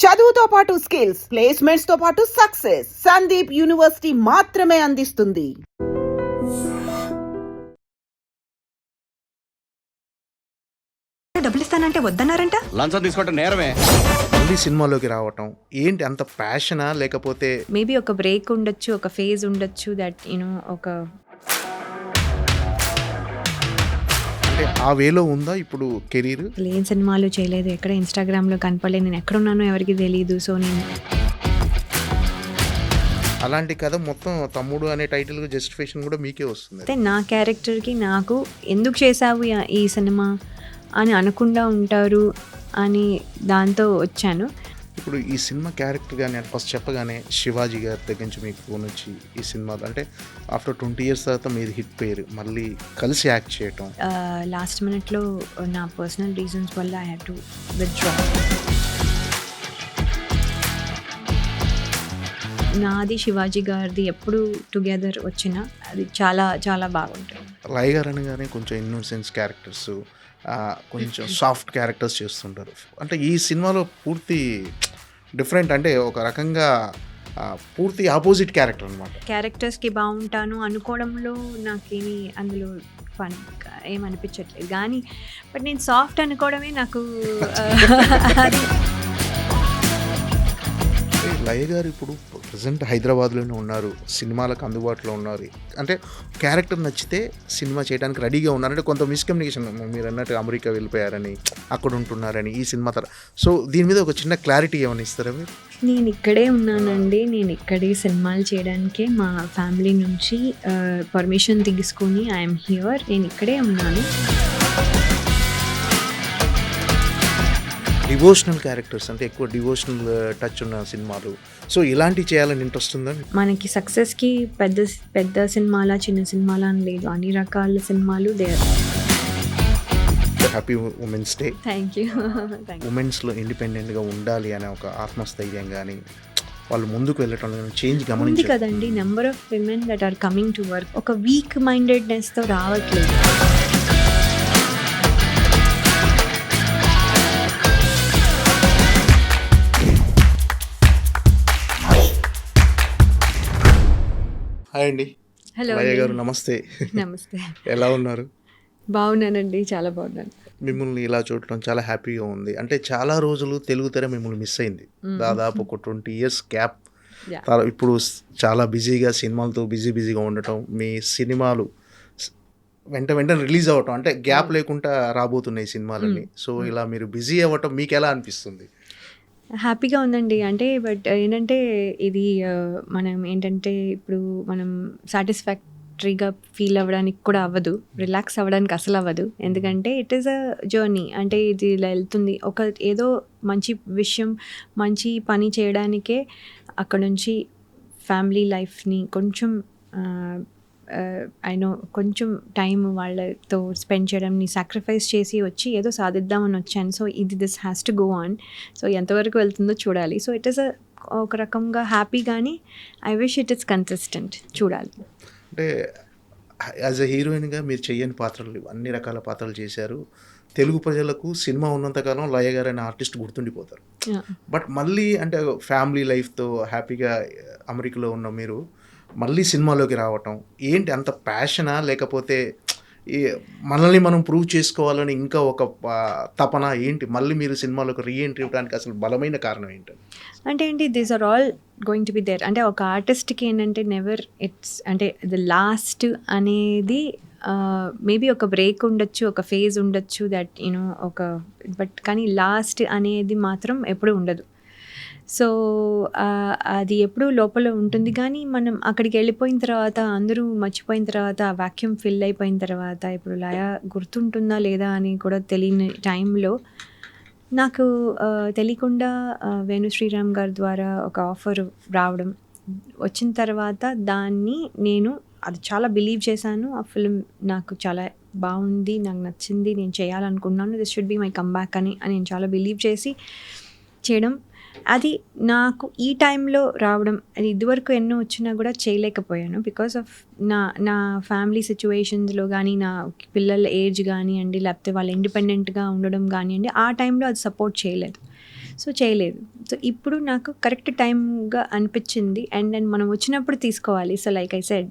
చదువుతో పాటు skills, placements తో పాటు సక్సెస్ సందీప్ యూనివర్సిటీ మాత్రమే అందిస్తుంది. డబ్బులు ఇస్తానంటే వద్దన్నారంట. లంచం తీసుకోవటం నేరమే. మళ్ళీ సినిమాలోకి రావటం ఏంటి అంత ప్యాషనా లేకపోతే మేబీ ఒక బ్రేక్ ఉండొచ్చు, ఒక ఫేజ్ ఉండొచ్చు, దట్ ఒక అంటే ఆ వేలో ఉందా ఇప్పుడు కెరీర్? ఏం సినిమాలు చేయలేదు, ఎక్కడ ఇన్స్టాగ్రామ్లో కనపడలేదు, నేను ఎక్కడున్నానో ఎవరికి తెలియదు. సో నేను అలాంటి కథ మొత్తం తమ్ముడు అనే టైటిల్ జస్టిఫికేషన్ కూడా మీకే వస్తుంది. అయితే నా క్యారెక్టర్కి నాకు ఎందుకు చేసావు ఈ సినిమా అని అనకుండా ఉంటారు అని దాంతో వచ్చాను. ఇప్పుడు ఈ సినిమా క్యారెక్టర్ కానీ ఫస్ట్ చెప్పగానే శివాజీ గారి దగ్గర నుంచి మీకు ఫోన్ వచ్చి ఈ సినిమాలో అంటే ఆఫ్టర్ 20 years తర్వాత మీది హిట్ పేరు మళ్ళీ కలిసి యాక్ట్ చేయటం, లాస్ట్ మినిట్లో నా పర్సనల్ రీజన్స్ వల్ల ఐ హ్యావ్ టు విత్డ్రా. నాది శివాజీ గారిది ఎప్పుడు టుగెదర్ వచ్చినా అది చాలా చాలా బాగుంటుంది. లయ గారు అనగానే కొంచెం ఇన్నోసెన్స్ క్యారెక్టర్స్, కొంచెం సాఫ్ట్ క్యారెక్టర్స్ చేస్తుంటారు. అంటే ఈ సినిమాలో పూర్తి డిఫరెంట్, అంటే ఒక రకంగా పూర్తి ఆపోజిట్ క్యారెక్టర్ అనమాట. క్యారెక్టర్స్కి బాగుంటాను అనుకోవడంలో నాకేమీ అందులో ఫన్ ఏమనిపించట్లేదు, కానీ బట్ నేను సాఫ్ట్ అనుకోవడమే నాకు అది. లయ గారు ఇప్పుడు ప్రజెంట్ హైదరాబాద్లోనే ఉన్నారు, సినిమాలకు అందుబాటులో ఉన్నారు. అంటే క్యారెక్టర్ నచ్చితే సినిమా చేయడానికి రెడీగా ఉన్నారు. అంటే కొంత మిస్కమ్యూనికేషన్, మీరు అన్నట్టు అమెరికా వెళ్ళిపోయారని, అక్కడ ఉంటున్నారని ఈ సినిమా సో దీని మీద ఒక చిన్న క్లారిటీ ఏమైనా ఇస్తారా మీరు? నేను ఇక్కడే ఉన్నానండి, నేను ఇక్కడే సినిమాలు చేయడానికే మా ఫ్యామిలీ నుంచి పర్మిషన్ తీసుకుని ఐఎమ్ హియర్, నేను ఇక్కడే ఉన్నాను. డివోషనల్ క్యారెక్టర్స్ అంటే ఎక్కువ డివోషనల్ టచ్ ఉన్న సినిమాలు, సో ఇలాంటివి చేయాలని ఇంట్రెస్ట్ ఉందా? మనకి సక్సెస్కి పెద్ద పెద్ద సినిమాలా చిన్న సినిమాలా అని లేదు, అన్ని రకాల సినిమాలు there. Happy women's day. Thank you. ఉమెన్స్లో ఇండిపెండెంట్గా ఉండాలి అనే ఒక ఆత్మస్థైర్యం కానీ, వాళ్ళు ముందుకు వెళ్ళటం చేంజ్ ఉంది గమనించారు కదండి. Number of women that are coming to work ఒక వీక్ మైండెడ్నెస్తో రావట్లేదు. హాయ్ అండి. హలో లయ గారు నమస్తే. నమస్తే. ఎలా ఉన్నారు? బాగున్నానండి, చాలా బాగున్నాను. మిమ్మల్ని ఇలా చూడటం చాలా హ్యాపీగా ఉంది. అంటే చాలా రోజులు తెలుగు తెర మిమ్మల్ని మిస్ అయింది, దాదాపు ఒక 20 years గ్యాప్. ఇప్పుడు చాలా బిజీగా సినిమాలతో బిజీగా ఉండటం, మీ సినిమాలు వెంటనే రిలీజ్ అవ్వటం, అంటే గ్యాప్ లేకుండా రాబోతున్నాయి సినిమాలన్నీ. సో ఇలా మీరు బిజీ అవ్వటం మీకు ఎలా అనిపిస్తుంది? హ్యాపీగా ఉందండి. అంటే బట్ ఏంటంటే ఇది మనం ఏంటంటే ఇప్పుడు మనం సాటిస్ఫాక్టరీగా ఫీల్ అవ్వడానికి కూడా అవ్వదు, రిలాక్స్ అవ్వడానికి అసలు అవ్వదు. ఎందుకంటే ఇట్ ఈస్ అ జర్నీ. అంటే ఇది ఇలా వెళ్తుంది, ఒక ఏదో మంచి విషయం మంచి పని చేయడానికే అక్కడ నుంచి ఫ్యామిలీ లైఫ్ని కొంచెం కొంచెం టైం వాళ్ళతో స్పెండ్ చేయడంని సాక్రిఫైస్ చేసి వచ్చి ఏదో సాధిద్దామని వచ్చాను. So this has to go on. So ఎంతవరకు వెళ్తుందో చూడాలి. సో ఇట్ ఈస్ ఒక రకంగా హ్యాపీ, కానీ I wish it is consistent. చూడాలి. అంటే యాజ్ అ హీరోయిన్గా మీరు చెయ్యని పాత్రలు అన్ని రకాల పాత్రలు చేశారు. తెలుగు ప్రజలకు సినిమా ఉన్నంతకాలం లయ గారు అనే ఆర్టిస్ట్ గుర్తుండిపోతారు. బట్ మళ్ళీ అంటే ఫ్యామిలీ లైఫ్తో హ్యాపీగా అమెరికాలో ఉన్న మీరు మళ్ళీ సినిమాలోకి రావటం ఏంటి అంత ప్యాషనా లేకపోతే మనల్ని మనం ప్రూవ్ చేసుకోవాలని ఇంకా ఒక తపన ఏంటి? మళ్ళీ మీరు సినిమాలోకి రీఎంట్రీ ఇవ్వడానికి అసలు బలమైన కారణం ఏంటి? అంటే ఏంటి, these are all going to be there. అంటే ఒక ఆర్టిస్ట్కి ఏంటంటే నెవర్ ఇట్స్ అంటే ద లాస్ట్ అనేది మేబీ ఒక బ్రేక్ ఉండొచ్చు, ఒక ఫేజ్ ఉండొచ్చు, దట్ బట్ కానీ లాస్ట్ అనేది మాత్రం ఎప్పుడు ఉండదు. సో అది ఎప్పుడూ లోపల ఉంటుంది. కానీ మనం అక్కడికి వెళ్ళిపోయిన తర్వాత, అందరూ మర్చిపోయిన తర్వాత, ఆ వాక్యూమ్ ఫిల్ అయిపోయిన తర్వాత, ఇప్పుడు లయ గుర్తుంటుందా లేదా అని కూడా తెలియని టైంలో నాకు తెలియకుండా వేణు శ్రీరామ్ గారి ద్వారా ఒక ఆఫర్ రావడం, వచ్చిన తర్వాత దాన్ని నేను అది చాలా బిలీవ్ చేశాను. ఆ ఫిల్మ్ నాకు చాలా బాగుంది, నాకు నచ్చింది, నేను చేయాలనుకున్నాను, this should be my comeback అని నేను చాలా బిలీవ్ చేసి చేయడం. అది నాకు ఈ టైంలో రావడం, అది ఇదివరకు ఎన్నో వచ్చినా కూడా చేయలేకపోయాను బికాస్ ఆఫ్ నా ఫ్యామిలీ సిచ్యువేషన్స్లో కానీ, నా పిల్లల ఏజ్ కానివ్వండి, లేకపోతే వాళ్ళు ఇండిపెండెంట్గా ఉండడం కానివ్వండి, ఆ టైంలో అది సపోర్ట్ చేయలేదు. సో చేయలేదు. సో ఇప్పుడు నాకు కరెక్ట్ టైమ్గా అనిపించింది. అండ్ దెన్ మనం వచ్చినప్పుడు తీసుకోవాలి. సో లైక్ ఐ సెడ్,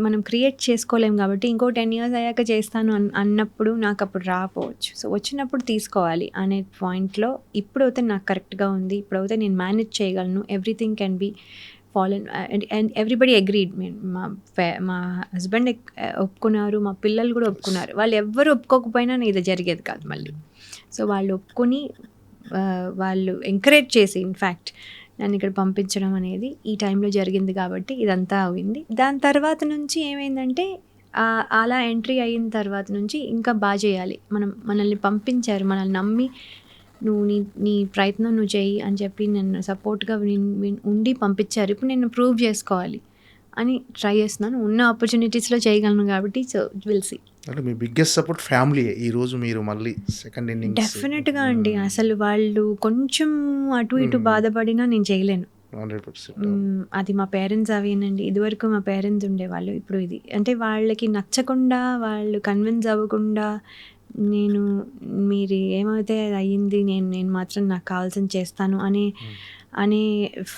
మనం క్రియేట్ చేసుకోలేం కాబట్టి ఇంకో 10 years అయ్యాక చేస్తాను అన్నప్పుడు నాకు అప్పుడు రాకపోవచ్చు. సో వచ్చినప్పుడు తీసుకోవాలి అనే పాయింట్లో ఇప్పుడైతే నాకు కరెక్ట్గా ఉంది. ఇప్పుడైతే నేను మేనేజ్ చేయగలను. Everything can be followed and everybody agreed. మా హస్బెండ్ ఒప్పుకున్నారు, మా పిల్లలు కూడా ఒప్పుకున్నారు. వాళ్ళు ఎవ్వరు ఒప్పుకోకపోయినా ఇది జరిగేది కాదు మళ్ళీ. సో వాళ్ళు ఒప్పుకొని వాళ్ళు ఎంకరేజ్ చేసి ఇన్ఫ్యాక్ట్ నన్ను ఇక్కడ పంపించడం అనేది ఈ టైంలో జరిగింది కాబట్టి ఇదంతా అయింది. దాని తర్వాత నుంచి ఏమైందంటే అలా ఎంట్రీ అయిన తర్వాత నుంచి ఇంకా బాగా చేయాలి. మనల్ని పంపించారు, మనల్ని నమ్మి నువ్వు నీ ప్రయత్నం నువ్వు చేయి అని చెప్పి నన్ను సపోర్ట్గా ఉండి పంపించారు. ఇప్పుడు నేను ప్రూవ్ చేసుకోవాలి అని ట్రై చేస్తున్నాను. ఉన్న ఆపర్చునిటీస్లో చేయగలను కాబట్టి సో విల్ సీ. అంటే మీ బిగ్గెస్ట్ సపోర్ట్ ఫ్యామిలీ. ఈరోజు మీరు మళ్ళీ సెకండ్ ఇన్నింగ్స్ డెఫినెట్గా అండి. అసలు వాళ్ళు కొంచెం అటు ఇటు బాధపడినా నేను చేయలేను. 100%. అది మా పేరెంట్స్ అవేనండి. ఇదివరకు మా పేరెంట్స్ ఉండేవాళ్ళు, ఇప్పుడు ఇది. అంటే వాళ్ళకి నచ్చకుండా, వాళ్ళు కన్విన్స్ అవ్వకుండా నేను మీరు ఏమైతే అది అయ్యింది, నేను మాత్రం నాకు కావాల్సింది చేస్తాను అనే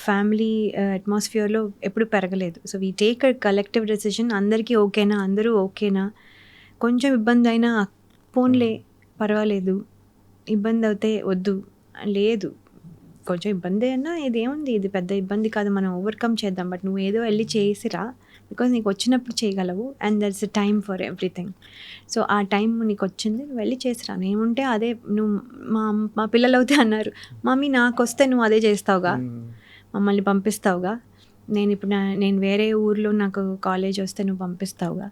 ఫ్యామిలీ అట్మాస్ఫియర్లో ఎప్పుడు పెరగలేదు. So we take a collective decision. అందరికీ ఓకేనా, అందరూ ఓకేనా, కొంచెం ఇబ్బంది అయినా పోన్లే పర్వాలేదు, ఇబ్బంది అవుతే వద్దు, లేదు కొంచెం ఇబ్బంది అయినా ఇదేముంది, ఇది పెద్ద ఇబ్బంది కాదు, మనం ఓవర్కమ్ చేద్దాం, బట్ నువ్వు ఏదో వెళ్ళి చేసిరా, బికాజ్ నీకు వచ్చినప్పుడు చేయగలవు and that's a time for everything. So ఆ టైం నీకు వచ్చింది, నువ్వు వెళ్ళి చేసిరా. ఏముంటే అదే. నువ్వు మా పిల్లలు అయితే అన్నారు, మమ్మీ నాకు వస్తే నువ్వు అదే చేస్తావుగా, మమ్మల్ని పంపిస్తావుగా, నేను వేరే ఊర్లో నాకు కాలేజ్ వస్తే నువ్వు పంపిస్తావుగా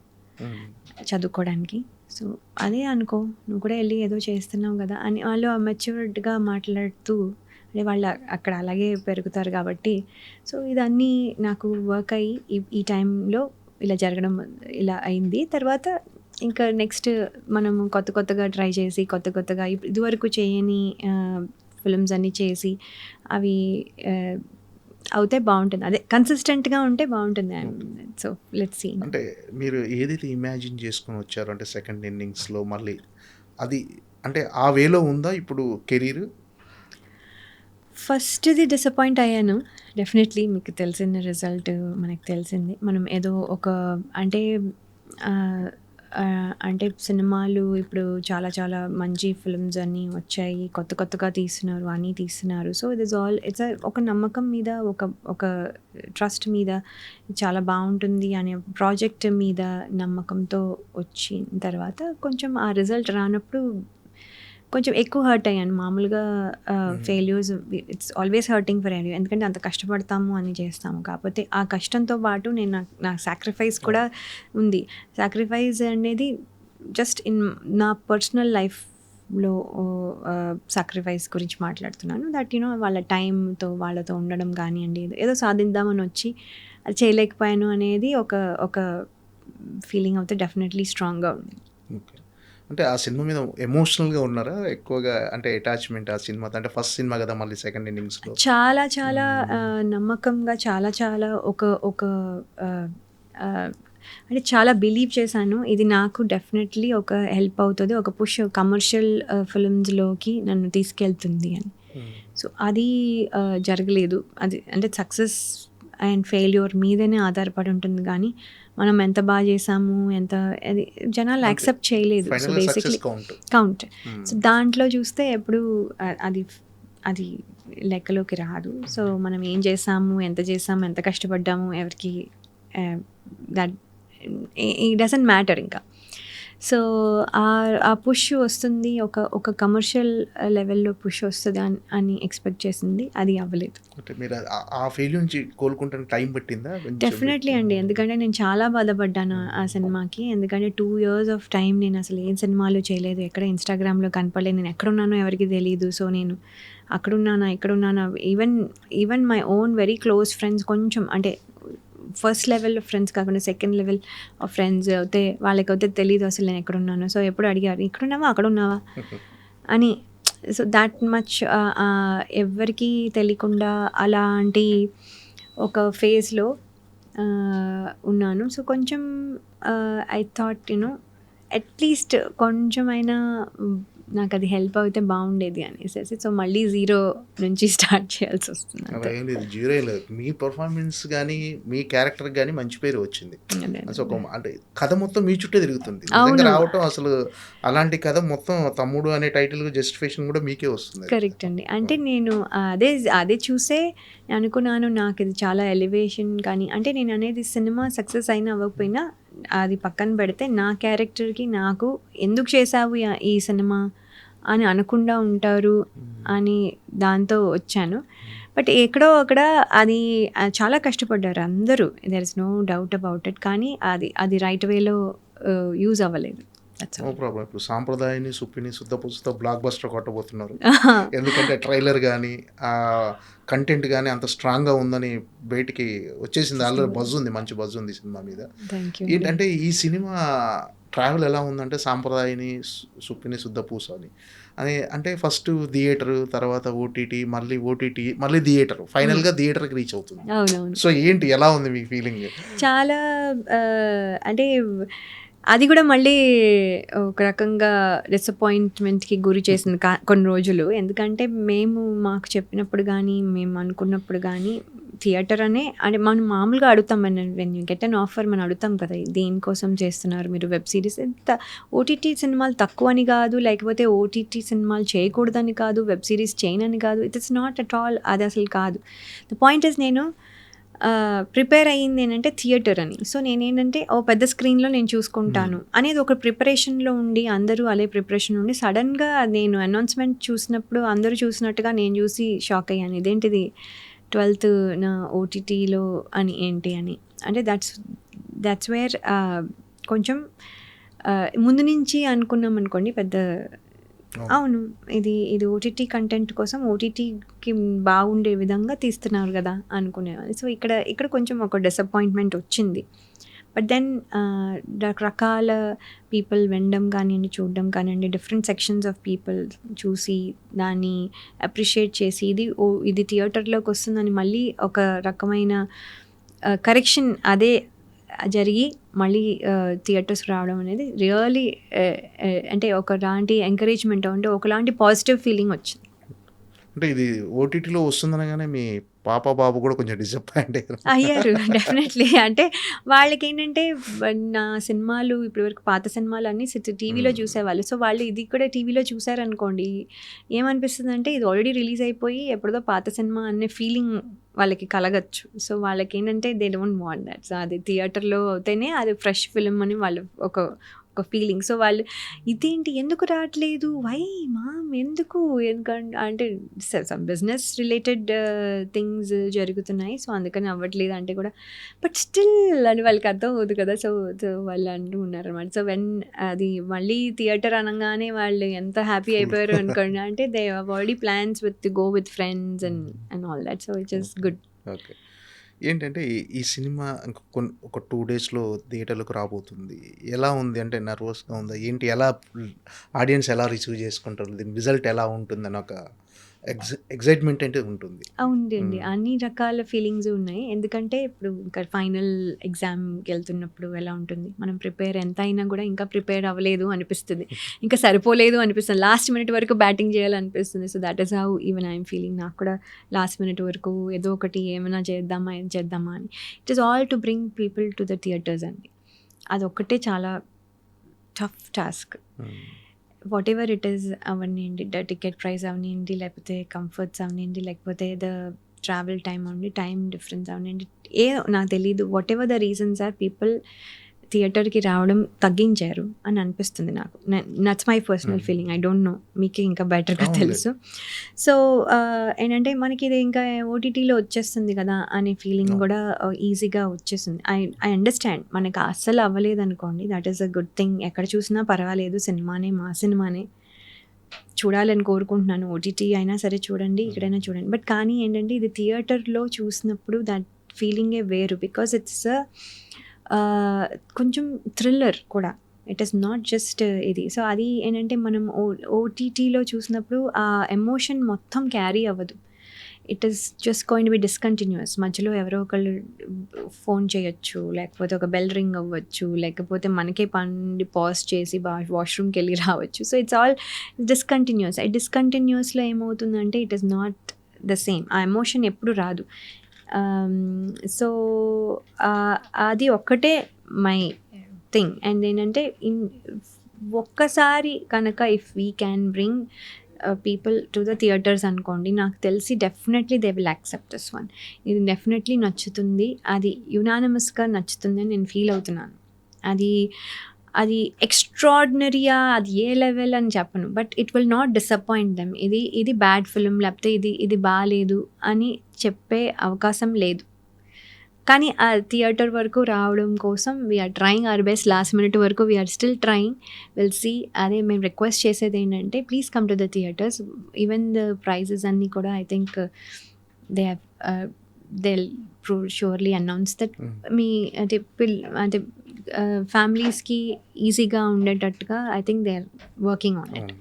చదువుకోవడానికి, సో అదే అనుకో, నువ్వు కూడా వెళ్ళి ఏదో చేస్తున్నావు కదా అని వాళ్ళు మెచ్యూర్డ్గా మాట్లాడుతూ, అంటే వాళ్ళు అక్కడ అలాగే పెరుగుతారు కాబట్టి. సో ఇదన్నీ నాకు వర్క్ అయ్యి ఈ టైంలో ఇలా జరగడం ఇలా అయింది. తర్వాత ఇంకా నెక్స్ట్ మనం కొత్తగా ట్రై చేసి కొత్తగా ఇదివరకు చేయని ఫిల్మ్స్ అన్నీ చేసి అవి అవుతే బాగుంటుంది. అదే కన్సిస్టెంట్గా ఉంటే బాగుంటుంది. So let's see. అంటే మీరు ఏదైతే ఇమాజిన్ చేసుకొని వచ్చారో అంటే సెకండ్ ఇన్నింగ్స్లో మళ్ళీ అది అంటే ఆ వేలో ఉందా ఇప్పుడు కెరీర్? ఫస్ట్ది డిసప్పాయింట్ అయ్యాను డెఫినెట్లీ. మీకు తెలిసిన రిజల్ట్ మనకు తెలిసింది. మనం ఏదో ఒక అంటే సినిమాలు ఇప్పుడు చాలా మంచి ఫిల్మ్స్ అన్నీ వచ్చాయి, కొత్తగా తీస్తున్నారు. సో ఇట్స్ ఒక నమ్మకం మీద, ఒక ట్రస్ట్ మీద చాలా బాగుంటుంది అనే ప్రాజెక్ట్ మీద నమ్మకంతో వచ్చిన తర్వాత కొంచెం ఆ రిజల్ట్ రానప్పుడు కొంచెం ఎక్కువ హర్ట్ అయ్యాను. మామూలుగా failures it's always hurting for every, ఎందుకంటే అంత కష్టపడతాము అని చేస్తాము. కాకపోతే ఆ కష్టంతో పాటు నా సాక్రిఫైస్ కూడా ఉంది. సాక్రిఫైస్ అనేది జస్ట్ నా పర్సనల్ లైఫ్లో సాక్రిఫైస్ గురించి మాట్లాడుతున్నాను. దట్ వాళ్ళ టైంతో వాళ్ళతో ఉండడం కానివ్వండి, ఏదో సాధిద్దామని వచ్చి అది చేయలేకపోయాను అనేది ఒక ఫీలింగ్ అయితే డెఫినెట్లీ స్ట్రాంగ్గా ఉంది. ఓకే. అంటే ఆ సినిమా మీద ఎమోషనల్గా ఉన్నారా ఎక్కువగా? అంటే అటాచ్మెంట్ ఆ సినిమా అంటే ఫస్ట్ సినిమా కదా, మళ్ళీ సెకండ్ ఇన్నింగ్స్లో చాలా నమ్మకంగా చాలా ఒక అంటే చాలా బిలీవ్ చేశాను. ఇది నాకు డెఫినెట్లీ ఒక హెల్ప్ అవుతుంది, ఒక పుష్ కమర్షియల్ ఫిల్మ్స్లోకి నన్ను తీసుకెళ్తుంది అని. సో అది జరగలేదు. అది అంటే సక్సెస్ అండ్ ఫెయిల్యూర్ మీదనే ఆధారపడి ఉంటుంది, కానీ మనం ఎంత బాగా చేసాము, అది జనాలు యాక్సెప్ట్ చేయలేదు. So basically count. సో దాంట్లో చూస్తే ఎప్పుడు అది లెక్కలోకి రాదు. సో మనం ఏం చేసాము, ఎంత కష్టపడ్డాము, ఎవరికి దట్ ఇట్ డజంట్ మ్యాటర్ ఇంకా. సో ఆ పుష్ వస్తుంది, ఒక కమర్షియల్ లెవెల్లో పుష్ వస్తుంది అని ఎక్స్పెక్ట్ చేసింది, అది అవ్వలేదు. అంటే మీరు ఆ ఫెయిల్యూర్ నుంచి కోలుకుంటానికి టైం పట్టిందా? డెఫినెట్లీ అండి, ఎందుకంటే నేను చాలా బాధపడ్డాను ఆ సినిమాకి. ఎందుకంటే 2 years ఆఫ్ టైం నేను అసలు ఏం సినిమాలు చేయలేదు, ఎక్కడ ఇన్స్టాగ్రామ్లో కనపడలేదు, నేను ఎక్కడున్నానో ఎవరికి తెలియదు. సో నేను ఇక్కడున్నానా, even my own very close friends, కొంచెం అంటే ఫస్ట్ లెవెల్ ఫ్రెండ్స్ కాకుండా సెకండ్ లెవెల్ ఆఫ్ ఫ్రెండ్స్ అయితే వాళ్ళకైతే తెలియదు అసలు నేను ఎక్కడున్నాను. సో ఎప్పుడు అడిగారు, ఇక్కడున్నావా అక్కడున్నావా అని. సో దాట్ మచ్ ఎవరికి తెలియకుండా అలాంటి ఒక ఫేజ్లో ఉన్నాను. సో కొంచెం ఐ థాట్ అట్లీస్ట్ కొంచెమైనా నాకు అది హెల్ప్ అయితే బాగుండేది అనేసి సో మళ్ళీ జీరో నుంచి స్టార్ట్ చేయాల్సి వస్తుంది అలా ఏం లేదు, జీరో లేదు. మీ పర్ఫార్మెన్స్ కానీ మీ క్యారెక్టర్ కానీ మంచి పేరు వచ్చింది. అసలు ఒక అంటే కథ మొత్తం మీ చుట్టే తిరుగుతుంది నిజంగా రావటం. అసలు అలాంటి కథ మొత్తం తమ్ముడు అనే టైటిల్ జస్టిఫికేషన్ కూడా మీకే వస్తుంది. కరెక్ట్ అండి. అంటే నేను అదే చూసే అనుకున్నాను, నాకు ఇది చాలా ఎలివేషన్. కానీ అంటే నేను అనేది సినిమా సక్సెస్ అయినా అవ్వకపోయినా అది పక్కన పెడితే నా క్యారెక్టర్కి నాకు ఎందుకు చేసావు ఈ సినిమా అని అనకుండా ఉంటారు అని దాంతో వచ్చాను. బట్ ఎక్కడో అక్కడ అది చాలా కష్టపడ్డారు అందరూ, there is no doubt about it. కానీ అది రైట్ వేలో యూజ్ అవ్వలేదు. No problem. ఇప్పుడు సాంప్రదాయాన్ని సుప్పిని శుద్ధపుసుతో బ్లాక్ బస్టర్ కొట్టబోతున్నారు. ఎందుకంటే ట్రైలర్ కానీ కంటెంట్ కానీ అంత స్ట్రాంగ్గా ఉందని బయటికి వచ్చేసింది. ఆల్రెడీ బజ్ ఉంది, మంచి బజ్ ఉంది సినిమా మీద. ఏంటంటే ఈ సినిమా ట్రావెల్ ఎలా ఉందంటే సాంప్రదాయాన్ని సుప్పిని శుద్ధపూస అని అంటే ఫస్ట్ థియేటర్, తర్వాత ఓటీటీ, మళ్ళీ థియేటర్, ఫైనల్గా థియేటర్కి రీచ్ అవుతుంది. సో ఏంటి, ఎలా ఉంది మీ ఫీలింగ్? చాలా అంటే అది కూడా మళ్ళీ ఒక రకంగా డిసప్పాయింట్మెంట్కి గురి చేసింది కొన్ని రోజులు. ఎందుకంటే మాకు చెప్పినప్పుడు కానీ మేము అనుకున్నప్పుడు కానీ థియేటర్ అంటే మనం మామూలుగా అడుగుతాం, when you get an offer మనం అడుగుతాం కదా, దేనికోసం చేస్తున్నారు మీరు వెబ్ సిరీస్. ఓటీటీ సినిమాలు తక్కువ అని కాదు, లేకపోతే ఓటీటీ సినిమాలు చేయకూడదని కాదు, వెబ్ సిరీస్ చేయనని కాదు. It is not at all, అది అసలు కాదు. ద పాయింట్ ఇస్ నేను ప్రిపేర్ అయ్యింది ఏంటంటే థియేటర్ అని. సో నేనేంటంటే పెద్ద స్క్రీన్లో నేను చూసుకుంటాను అనేది ఒక ప్రిపరేషన్లో ఉండి, అందరూ అదే ప్రిపరేషన్ ఉండి సడన్గా నేను అనౌన్స్మెంట్ చూసినప్పుడు అందరూ చూసినట్టుగా నేను చూసి షాక్ అయ్యాను. ఇదేంటిది 12th నా ఓటీటీలో అని ఏంటి అని. అంటే దట్స్ వేర్ కొంచెం ముందు నుంచి అనుకున్నాం అనుకోండి పెద్ద అవును ఇది ఓటీటీ కంటెంట్ కోసం ఓటీటీకి బాగుండే విధంగా తీస్తున్నారు కదా అనుకునేవాళ్ళు. సో ఇక్కడ కొంచెం ఒక డిసప్పాయింట్మెంట్ వచ్చింది. బట్ దెన్ రకరకాల పీపుల్ వినడం కానివ్వండి, చూడడం కానివ్వండి, డిఫరెంట్ సెక్షన్స్ ఆఫ్ పీపుల్ చూసి దాన్ని అప్రిషియేట్ చేసి ఇది థియేటర్లోకి వస్తుందని మళ్ళీ ఒక రకమైన కరెక్షన్ అదే జరిగి మళ్ళీ థియేటర్స్కి రావడం అనేది రియల్లీ అంటే ఒకలాంటి ఎంకరేజ్మెంట్, అంటే ఒకలాంటి పాజిటివ్ ఫీలింగ్ వచ్చింది. అంటే ఇది ఓటీటీలో వస్తుందనగానే మీ పాప బాబు కూడా కొంచెం డిసప్పాయింట్ అయ్యారు డెఫినెట్లీ. అంటే వాళ్ళకి ఏంటంటే నా సినిమాలు ఇప్పటివరకు పాత సినిమాలు అన్నీ టీవీలో చూసేవాళ్ళు. సో వాళ్ళు ఇది కూడా టీవీలో చూసారనుకోండి, ఏమనిపిస్తుంది అంటే ఇది ఆల్రెడీ రిలీజ్ అయిపోయి ఎప్పుడో పాత సినిమా అనే ఫీలింగ్ వాళ్ళకి కలగచ్చు. సో వాళ్ళకి ఏంటంటే they don't want that. So అది థియేటర్లో అవుతేనే అది ఫ్రెష్ ఫిల్మ్ అని వాళ్ళు ఒక ఫీలింగ్. సో వాళ్ళు ఇదేంటి ఎందుకు రావట్లేదు, వై మామ్ ఎందుకు, ఎందుకంటే అంటే సమ్ బిజినెస్ రిలేటెడ్ థింగ్స్ జరుగుతున్నాయి, సో అందుకని అవ్వట్లేదు అంటే కూడా, బట్ స్టిల్ అని వాళ్ళకి అర్థం అవుతుంది కదా. సో వాళ్ళు అంటూ ఉన్నారు అనమాట. సో వెన్ అది మళ్ళీ థియేటర్ అనగానే వాళ్ళు ఎంత హ్యాపీ అయిపోయారు అనుకోండి. అంటే they have already plans go with friends and all that. So it's just good. Okay. ఏంటంటే ఈ సినిమా ఒక 2 daysలో థియేటర్లకు రాబోతుంది. ఎలా ఉంది అంటే నర్వస్గా ఉందా ఏంటి, ఎలా ఆడియన్స్ ఎలా రిసీవ్ చేసుకుంటారు, దీని రిజల్ట్ ఎలా ఉంటుందని ఒక ఎగ్జైట్మెంట్ అంటే ఉంటుంది. అవునండి, అన్ని రకాల ఫీలింగ్స్ ఉన్నాయి. ఎందుకంటే ఇప్పుడు ఇంకా ఫైనల్ ఎగ్జామ్కి వెళ్తున్నప్పుడు ఎలా ఉంటుంది, మనం ప్రిపేర్ ఎంత అయినా కూడా ఇంకా ప్రిపేర్ అవ్వలేదు అనిపిస్తుంది, ఇంకా సరిపోలేదు అనిపిస్తుంది, లాస్ట్ మినిట్ వరకు బ్యాటింగ్ చేయాలనిపిస్తుంది. So that is how even I'm feeling. నాకు కూడా లాస్ట్ మినిట్ వరకు ఏదో ఒకటి ఏమైనా చేద్దామా అని. It is all to bring people to the theatres అండి. అదొక్కటే చాలా tough task. Whatever it is అవనివ్వండి, టికెట్ ప్రైస్ అవనివ్వండి, లేకపోతే కంఫర్ట్స్ అవనివ్వండి, లేకపోతే ద ట్రావెల్ టైం అవనండి, టైం డిఫరెన్స్ అవనండి, నాకు తెలీదు. Whatever the reasons are, people థియేటర్కి రావడం తగ్గించారు అని అనిపిస్తుంది నాకు. That's my personal feeling. I don't know, మీకే ఇంకా బెటర్గా తెలుసు. సో ఏంటంటే మనకి ఇది ఇంకా ఓటీటీలో వచ్చేస్తుంది కదా అనే ఫీలింగ్ కూడా ఈజీగా వచ్చేస్తుంది. ఐ అండర్స్టాండ్, మనకి అస్సలు అవ్వలేదు అనుకోండి, that is a good thing. ఎక్కడ చూసినా పర్వాలేదు, సినిమానే మా సినిమానే చూడాలని కోరుకుంటున్నాను. ఓటీటీ అయినా సరే చూడండి, ఇక్కడైనా చూడండి. బట్ కానీ ఏంటంటే ఇది థియేటర్లో చూసినప్పుడు దట్ ఫీలింగే వేరు. బికాజ్ ఇట్స్ కొంచెం థ్రిల్లర్ కూడా, ఇట్ ఈస్ నాట్ జస్ట్ ఇది. సో అది ఏంటంటే మనం ఓటీటీలో చూసినప్పుడు ఆ ఎమోషన్ మొత్తం క్యారీ అవ్వదు. It is just going to B discontinuous. మధ్యలో ఎవరో ఒకళ్ళు ఫోన్ చేయొచ్చు, లేకపోతే ఒక బెల్ రింగ్ అవ్వచ్చు, లేకపోతే మనకే పని పాజ్ చేసి వాష్రూమ్కి వెళ్ళి రావచ్చు. So it's all discontinuous. డిస్కంటిన్యూస్లో ఏమవుతుందంటే it is not the same. ఆ ఎమోషన్ ఎప్పుడు రాదు. సో అది ఒక్కటే మై థింగ్. అండ్ ఏంటంటే ఒక్కసారి కనుక if we can bring people to the theatres అనుకోండి, నాకు తెలిసి definitely they will accept this one. ఇది డెఫినెట్లీ నచ్చుతుంది, అది యునానిమస్గా నచ్చుతుంది అని నేను ఫీల్ అవుతున్నాను. అది ఎక్స్ట్రాడినరీయా, అది ఏ లెవెల్ అని చెప్పను, but it will not disappoint them. ఇది బ్యాడ్ ఫిల్మ్, లేకపోతే ఇది బాగాలేదు అని చెప్పే అవకాశం లేదు. కానీ ఆ థియేటర్ వరకు రావడం కోసం we're trying our best. Last minute వరకు we're still trying. Will see. అదే మేము రిక్వెస్ట్ చేసేది ఏంటంటే please come to the theatres. Even the prices అన్నీ కూడా I think they surely announce that. మీ అంటే ఫ్యామిలీస్కి ఈజీగా ఉండేటట్టుగా I think they are working on it.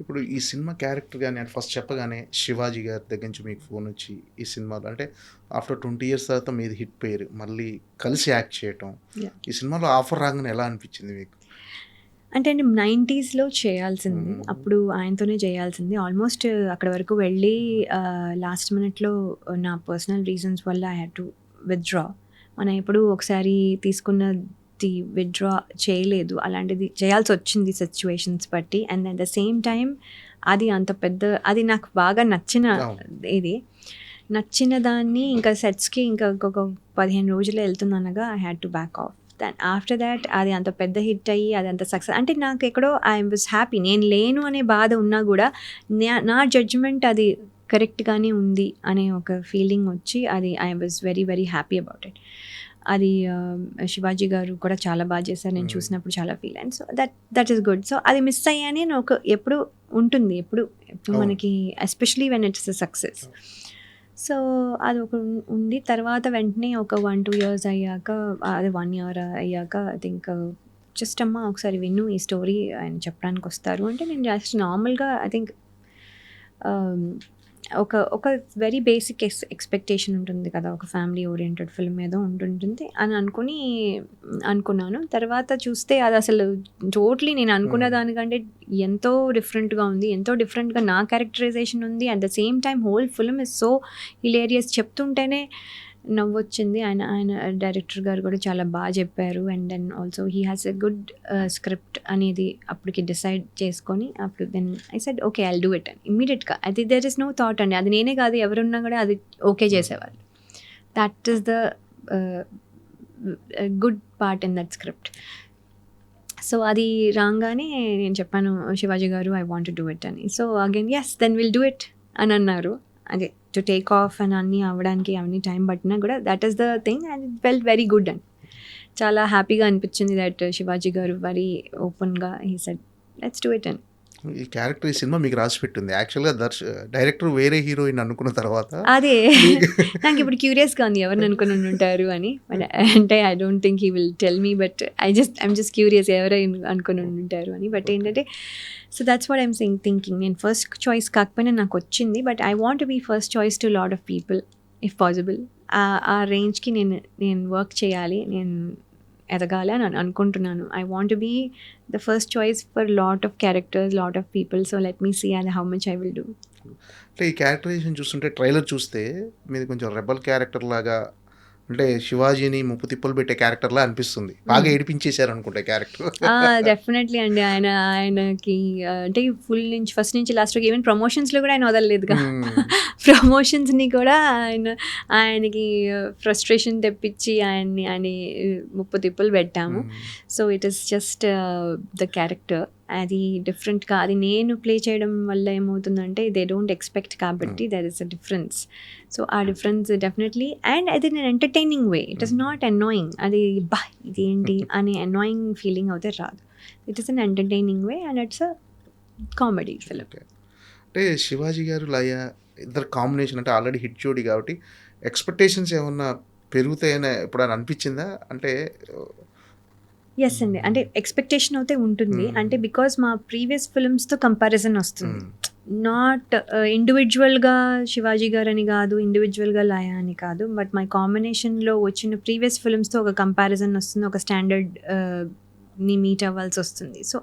ఇప్పుడు ఈ సినిమా క్యారెక్టర్ కానీ అంటే ఫస్ట్ చెప్పగానే శివాజీ గారి దగ్గర నుంచి మీకు ఫోన్ వచ్చి ఈ సినిమాలో అంటే ఆఫ్టర్ 20 years తర్వాత మీది హిట్ పేరు మళ్ళీ కలిసి యాక్ట్ చేయటం, ఈ సినిమాలో ఆఫర్ రాగానే ఎలా అనిపించింది మీకు? అంటే 90sలో చేయాల్సింది, అప్పుడు ఆయనతోనే చేయాల్సింది. ఆల్మోస్ట్ అక్కడ వరకు వెళ్ళి లాస్ట్ మినిట్లో నా పర్సనల్ రీజన్స్ వల్ల ఐ హ్యాడ్ టు విత్డ్రా. మనం ఎప్పుడు ఒకసారి తీసుకున్నది విత్డ్రా చేయలేదు, అలాంటిది చేయాల్సి వచ్చింది సిచ్యువేషన్స్ బట్టి. And at the same time అది అంత పెద్ద, అది నాకు బాగా నచ్చిన దాన్ని ఇంకా సెట్స్కి ఇంకా ఒక 15 రోజులు వెళ్తుందనగా I had to back off. Then after that అది అంత పెద్ద హిట్ అయ్యి అది అంత సక్సెస్ అంటే నాకు ఎక్కడో ఐ వాజ్ హ్యాపీ. నేను లేను అనే బాధ ఉన్నా కూడా నా జడ్జ్మెంట్ అది కరెక్ట్గానే ఉంది అనే ఒక ఫీలింగ్ వచ్చి అది I was very very happy about it. అది శివాజీ గారు కూడా చాలా బాగా చేశారు, నేను చూసినప్పుడు చాలా ఫీల్ అయ్యాను. So that is good. So అది మిస్ అయ్యాని ఒక ఎప్పుడు ఉంటుంది, ఎప్పుడు మనకి especially when it's a success. So అది ఒక ఉంది. తర్వాత వెంటనే ఒక 1-2 years అయ్యాక, అది 1 year అయ్యాక ఐ థింక్ జస్ట్ అమ్మ ఒకసారి విను ఈ స్టోరీ ఆయన చెప్పడానికి వస్తారు అంటే నేను జస్ట్ నార్మల్గా ఐ థింక్ ఒక వెరీ బేసిక్ ఎక్స్పెక్టేషన్ ఉంటుంది కదా, ఒక ఫ్యామిలీ ఓరియంటెడ్ ఫిల్మ్ ఏదో ఉంటుంటుంది అని అనుకున్నాను. తర్వాత చూస్తే అది అసలు టోటలీ నేను అనుకున్న దానికంటే ఎంతో డిఫరెంట్గా ఉంది, ఎంతో డిఫరెంట్గా నా క్యారెక్టరైజేషన్ ఉంది. At the same time whole film is so hilarious. చెప్తుంటేనే నవ్వొచ్చింది. ఆయన డైరెక్టర్ గారు కూడా చాలా బాగా చెప్పారు. And then also he has a good script అనేది అప్పటికి డిసైడ్ చేసుకొని అప్పుడు then I said okay I'll do it అని ఇమ్మీడియట్గా. అది దెర్ ఇస్ నో థాట్ అండి, అది నేనే కాదు ఎవరున్నా కూడా అది ఓకే చేసేవాళ్ళు. That is the good part in that script. So అది రాగానే నేను చెప్పాను శివాజీ గారు I want to do it అని. So again yes then will do it అని అన్నారు. అదే టు టేక్ ఆఫ్ అని అన్నీ అవ్వడానికి అవన్నీ టైం పట్టినా కూడా that is the thing and it felt very good. And చాలా హ్యాపీగా అనిపించింది దట్ శివాజీ గారు వెరీ ఓపెన్గా he said let's do it అని. ఈ క్యారెక్టర్ ఈ సినిమా మీకు రాసి పెట్టింది యాక్చువల్గా. డైరెక్టర్ వేరే హీరోయిన్ అనుకున్న తర్వాత అదే నాకు ఇప్పుడు క్యూరియస్గా ఉంది ఎవరిని అనుకుని ఉంటారు అని. అంటే I don't think he will tell me, but I'm just curious ఎవరైనా అనుకుని ఉంటారు అని. బట్ ఏంటంటే so that's what I'm thinking. నేను ఫస్ట్ చాయిస్ కాకపోయినా నాకు వచ్చింది, but I want to be first choice to lot of people if possible. ఆ రేంజ్కి నేను వర్క్ చేయాలి, నేను ఎదగాలి అని అనుకుంటున్నాను. I want be the first choice for lot of characters, lot of people. So let me see అది how much I will do. అంటే ఈ క్యారెక్టరైజేషన్ చూస్తుంటే ట్రైలర్ చూస్తే మీది కొంచెం రెబల్ క్యారెక్టర్ లాగా, అంటే శివాజీని ముప్పు తిప్పలు పెట్టే క్యారెక్టర్లా అనిపిస్తుంది. బాగా ఏడిపించేశారు అనుకుంటే క్యారెక్టర్. డెఫినెట్లీ అండి. ఆయనకి అంటే ఫస్ట్ నుంచి లాస్ట్ వరకు ఈవెన్ ప్రమోషన్స్లో కూడా ఆయన వదలలేదుగా. ప్రమోషన్స్ని కూడా ఆయనకి ఫ్రస్ట్రేషన్ తెప్పించి ఆయన ముప్పు తిప్పలు పెట్టాము. So it is just the character. అది డిఫరెంట్గా అది నేను ప్లే చేయడం వల్ల ఏమవుతుందంటే దే డోంట్ ఎక్స్పెక్ట్ కాబట్టి there is a difference. So ఆ డిఫరెన్స్ డెఫినెట్లీ. అండ్ అది నేను entertaining way, it is not annoying. అది బా ఇదేంటి అని అనాయింగ్ ఫీలింగ్ అయితే రాదు. It is an entertaining way and it's a comedy film. అంటే శివాజీ గారు లయ ఇద్దరు కాంబినేషన్ అంటే ఆల్రెడీ హిట్ జోడీ కాబట్టి ఎక్స్పెక్టేషన్స్ ఏమన్నా పెరుగుతాయని ఎప్పుడైనా అనిపించిందా? అంటే ఎస్ అండి, అంటే ఎక్స్పెక్టేషన్ అయితే ఉంటుంది. అంటే బికాజ్ మా ప్రీవియస్ ఫిల్మ్స్తో కంపారిజన్ వస్తుంది. నాట్ ఇండివిజువల్గా శివాజీ గారని కాదు, ఇండివిజువల్గా లయ అని కాదు, బట్ మై కాంబినేషన్లో వచ్చిన ప్రీవియస్ ఫిల్మ్స్తో ఒక కంపారిజన్ వస్తుంది, ఒక స్టాండర్డ్ ని మీట్ అవ్వాల్సి వస్తుంది. సో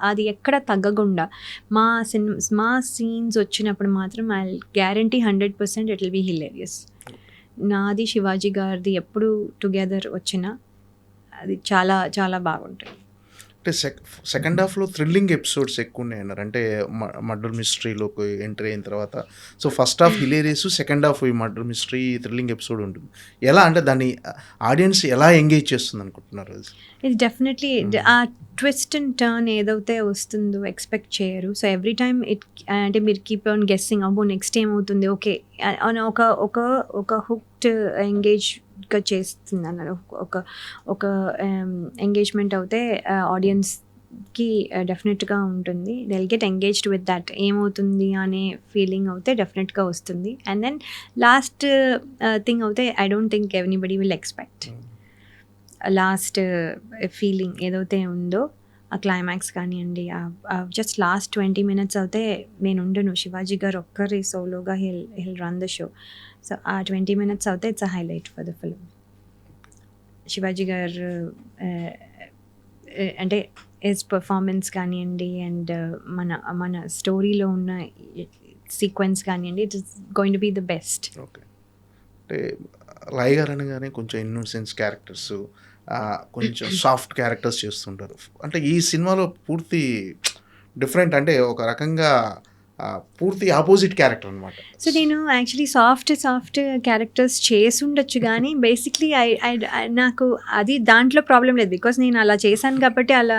అది ఎక్కడ తగ్గకుండా మా సీన్స్ వచ్చినప్పుడు మాత్రం I guarantee 100% it will be hilarious. నాది శివాజీ గారిది ఎప్పుడు టుగెదర్ వచ్చినా అది చాలా చాలా బాగుంటుంది. అంటే సెకండ్ హాఫ్లో థ్రిల్లింగ్ ఎపిసోడ్స్ ఎక్కువ ఉన్నాయి అన్నారు. అంటే మర్డర్ మిస్టరీలోకి ఎంట్రీ అయిన తర్వాత so first half hilarious, second half ఈ మర్డర్ మిస్టరీ థ్రిల్లింగ్ ఎపిసోడ్ ఉంటుంది. ఎలా అంటే దాన్ని ఆడియన్స్ ఎలా ఎంగేజ్ చేస్తుంది అనుకుంటున్నారు? ఇది డెఫినెట్లీ ఆ ట్విస్ట్ అండ్ టర్న్ ఏదైతే వస్తుందో ఎక్స్పెక్ట్ చేయరు. సో ఎవ్రీ టైమ్ అంటే మీరు కీప్ ఆన్ గెస్సింగ్, అబ్బో నెక్స్ట్ ఏమవుతుంది, ఓకే ఒక హుక్డ్ ఎంగేజ్గా చేస్తుంది అన్నారు. ఒక ఎంగేజ్మెంట్ అయితే ఆడియన్స్కి డెఫినెట్గా ఉంటుంది. They will get engaged with that, ఏమవుతుంది అనే ఫీలింగ్ అయితే డెఫినెట్గా వస్తుంది. అండ్ దెన్ లాస్ట్ థింగ్ అయితే I don't think anybody will expect. Last feeling ఏదైతే ఉందో ఆ క్లైమాక్స్ కానివ్వండి, జస్ట్ లాస్ట్ 20 minutes అయితే నేను ఉండను, శివాజీ గారు ఒక్కరి సోలోగా hill run the show. So ఆ 20 minutes అయితే it's a highlight for the film. Shivaji గారు అంటే హిస్ పర్ఫార్మెన్స్ కానివ్వండి అండ్ మన స్టోరీలో ఉన్న సీక్వెన్స్ కానివ్వండి, it is going to be the best. Okay. అంటే లయ గారు అనగానే కొంచెం ఇన్నోసెన్స్ క్యారెక్టర్స్, కొంచెం సాఫ్ట్ క్యారెక్టర్స్ చేస్తుంటారు. అంటే ఈ సినిమాలో పూర్తి డిఫరెంట్, అంటే ఒక రకంగా పూర్తి ఆపోజిట్ క్యారెక్టర్ అనమాట. సో నేను యాక్చువల్లీ సాఫ్ట్ క్యారెక్టర్స్ చేసుండొచ్చు, కానీ బేసిక్లీ నాకు అది దాంట్లో ప్రాబ్లం లేదు. బికాస్ నేను అలా చేశాను కాబట్టి అలా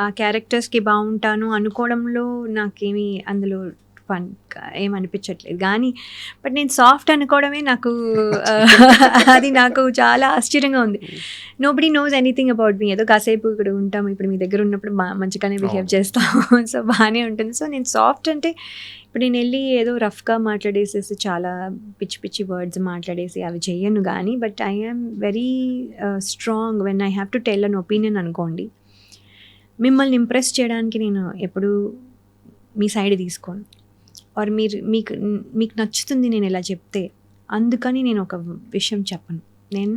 ఆ క్యారెక్టర్స్కి బాగుంటాను అనుకోవడంలో నాకేమీ అందులో ఫన్ ఏమనిపించట్లేదు. కానీ బట్ నేను సాఫ్ట్ అనుకోవడమే నాకు అది నాకు చాలా ఆశ్చర్యంగా ఉంది. Nobody nose anything about me. ఏదో కాసేపు ఇక్కడ ఉంటాం, ఇప్పుడు మీ దగ్గర ఉన్నప్పుడు మంచిగానే బిహేవ్ చేస్తాము, సో బాగానే ఉంటుంది. సో నేను సాఫ్ట్ అంటే ఇప్పుడు నేను వెళ్ళి ఏదో రఫ్గా మాట్లాడేసేసి చాలా పిచ్చి వర్డ్స్ మాట్లాడేసి అవి చెయ్యను. కానీ but I am very strong when I have to tell an opinion అనుకోండి. మిమ్మల్ని ఇంప్రెస్ చేయడానికి నేను ఎప్పుడు మీ సైడ్ తీసుకోను. ఆర్ మీకు నచ్చుతుంది నేను ఇలా చెప్తే, అందుకని నేను ఒక విషయం చెప్పను. నేను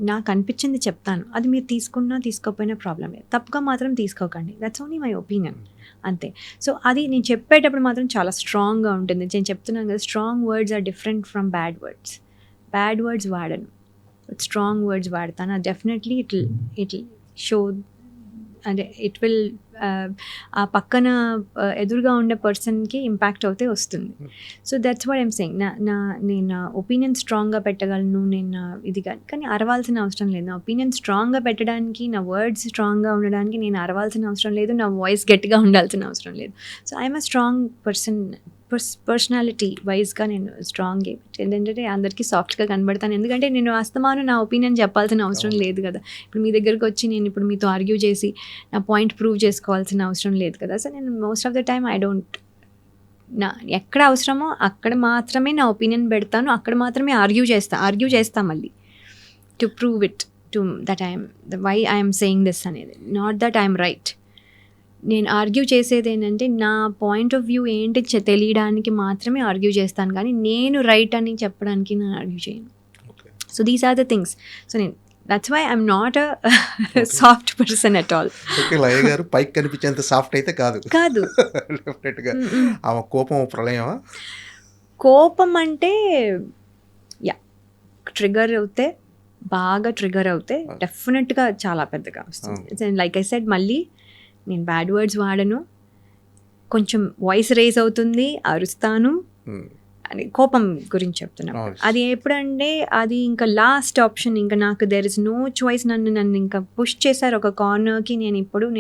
నాకు అనిపించింది చెప్తాను, అది మీరు తీసుకున్నా తీసుకోకపోయినా ప్రాబ్లం లేదు. తప్పుగా మాత్రం తీసుకోకండి, దట్స్ ఓన్లీ మై ఒపీనియన్, అంతే. సో అది నేను చెప్పేటప్పుడు మాత్రం చాలా స్ట్రాంగ్గా ఉంటుంది. నేను చెప్తున్నాను కదా, strong words are different from bad words వాడను, స్ట్రాంగ్ వర్డ్స్ వాడతాను. డెఫినెట్లీ ఇట్ షో, అంటే ఇట్ విల్ ఆ పక్కన ఎదురుగా ఉండే పర్సన్కి ఇంపాక్ట్ అవుతే వస్తుంది. So that's what I'm saying. నేను ఒపీనియన్ స్ట్రాంగ్గా పెట్టగలను, నేను ఇది కానీ అరవాల్సిన అవసరం లేదు. నా ఒపీనియన్ స్ట్రాంగ్గా పెట్టడానికి, నా వర్డ్స్ స్ట్రాంగ్గా ఉండడానికి నేను అరవాల్సిన అవసరం లేదు, నా వాయిస్ గట్టిగా ఉండాల్సిన అవసరం లేదు. So I'm a strong personality వైజ్గా నేను స్ట్రాంగ్. ఏంటంటే అందరికీ సాఫ్ట్గా కనబడతాను, ఎందుకంటే నేను అస్తమానం నా ఒపీనియన్ చెప్పాల్సిన అవసరం లేదు కదా. ఇప్పుడు మీ దగ్గరకు వచ్చి నేను ఇప్పుడు మీతో ఆర్గ్యూ చేసి నా పాయింట్ ప్రూవ్ చేసుకోవాల్సిన అవసరం లేదు కదా. సో నేను మోస్ట్ ఆఫ్ ద టైమ్ ఎక్కడ అవసరమో అక్కడ మాత్రమే నా ఒపీనియన్ పెడతాను, అక్కడ మాత్రమే ఆర్గ్యూ చేస్తా మళ్ళీ to prove it to that why I'm saying this అనేది, నాట్ దట్ ఐఎమ్ రైట్. నేను ఆర్గ్యూ చేసేది ఏంటంటే నా పాయింట్ ఆఫ్ వ్యూ ఏంటి తెలియడానికి మాత్రమే ఆర్గ్యూ చేస్తాను, కానీ నేను రైట్ అని చెప్పడానికి నేను ఆర్గ్యూ చేయను. So these are the things. So నేను that's why I'm not a soft person at all. Laya గారు పైకి కనిపించేంత సాఫ్ట్ అయితే కాదు. డెఫినెట్గా ఆమె కోపం ప్రళయమా? కోపం అంటే బాగా ట్రిగర్ అవుతే డెఫినెట్గా చాలా పెద్దగా వస్తుంది. లైక్ ఐ సెడ్, మళ్ళీ నేను బ్యాడ్ వర్డ్స్ వాడను, కొంచెం వాయిస్ రేజ్ అవుతుంది, అరుస్తాను అని కోపం గురించి చెప్తున్నాను. అది ఎప్పుడంటే అది ఇంకా లాస్ట్ ఆప్షన్, ఇంకా నాకు దెర్ ఇస్ నో చాయిస్. నన్ను ఇంకా పుష్ చేశారు ఒక కార్నర్కి,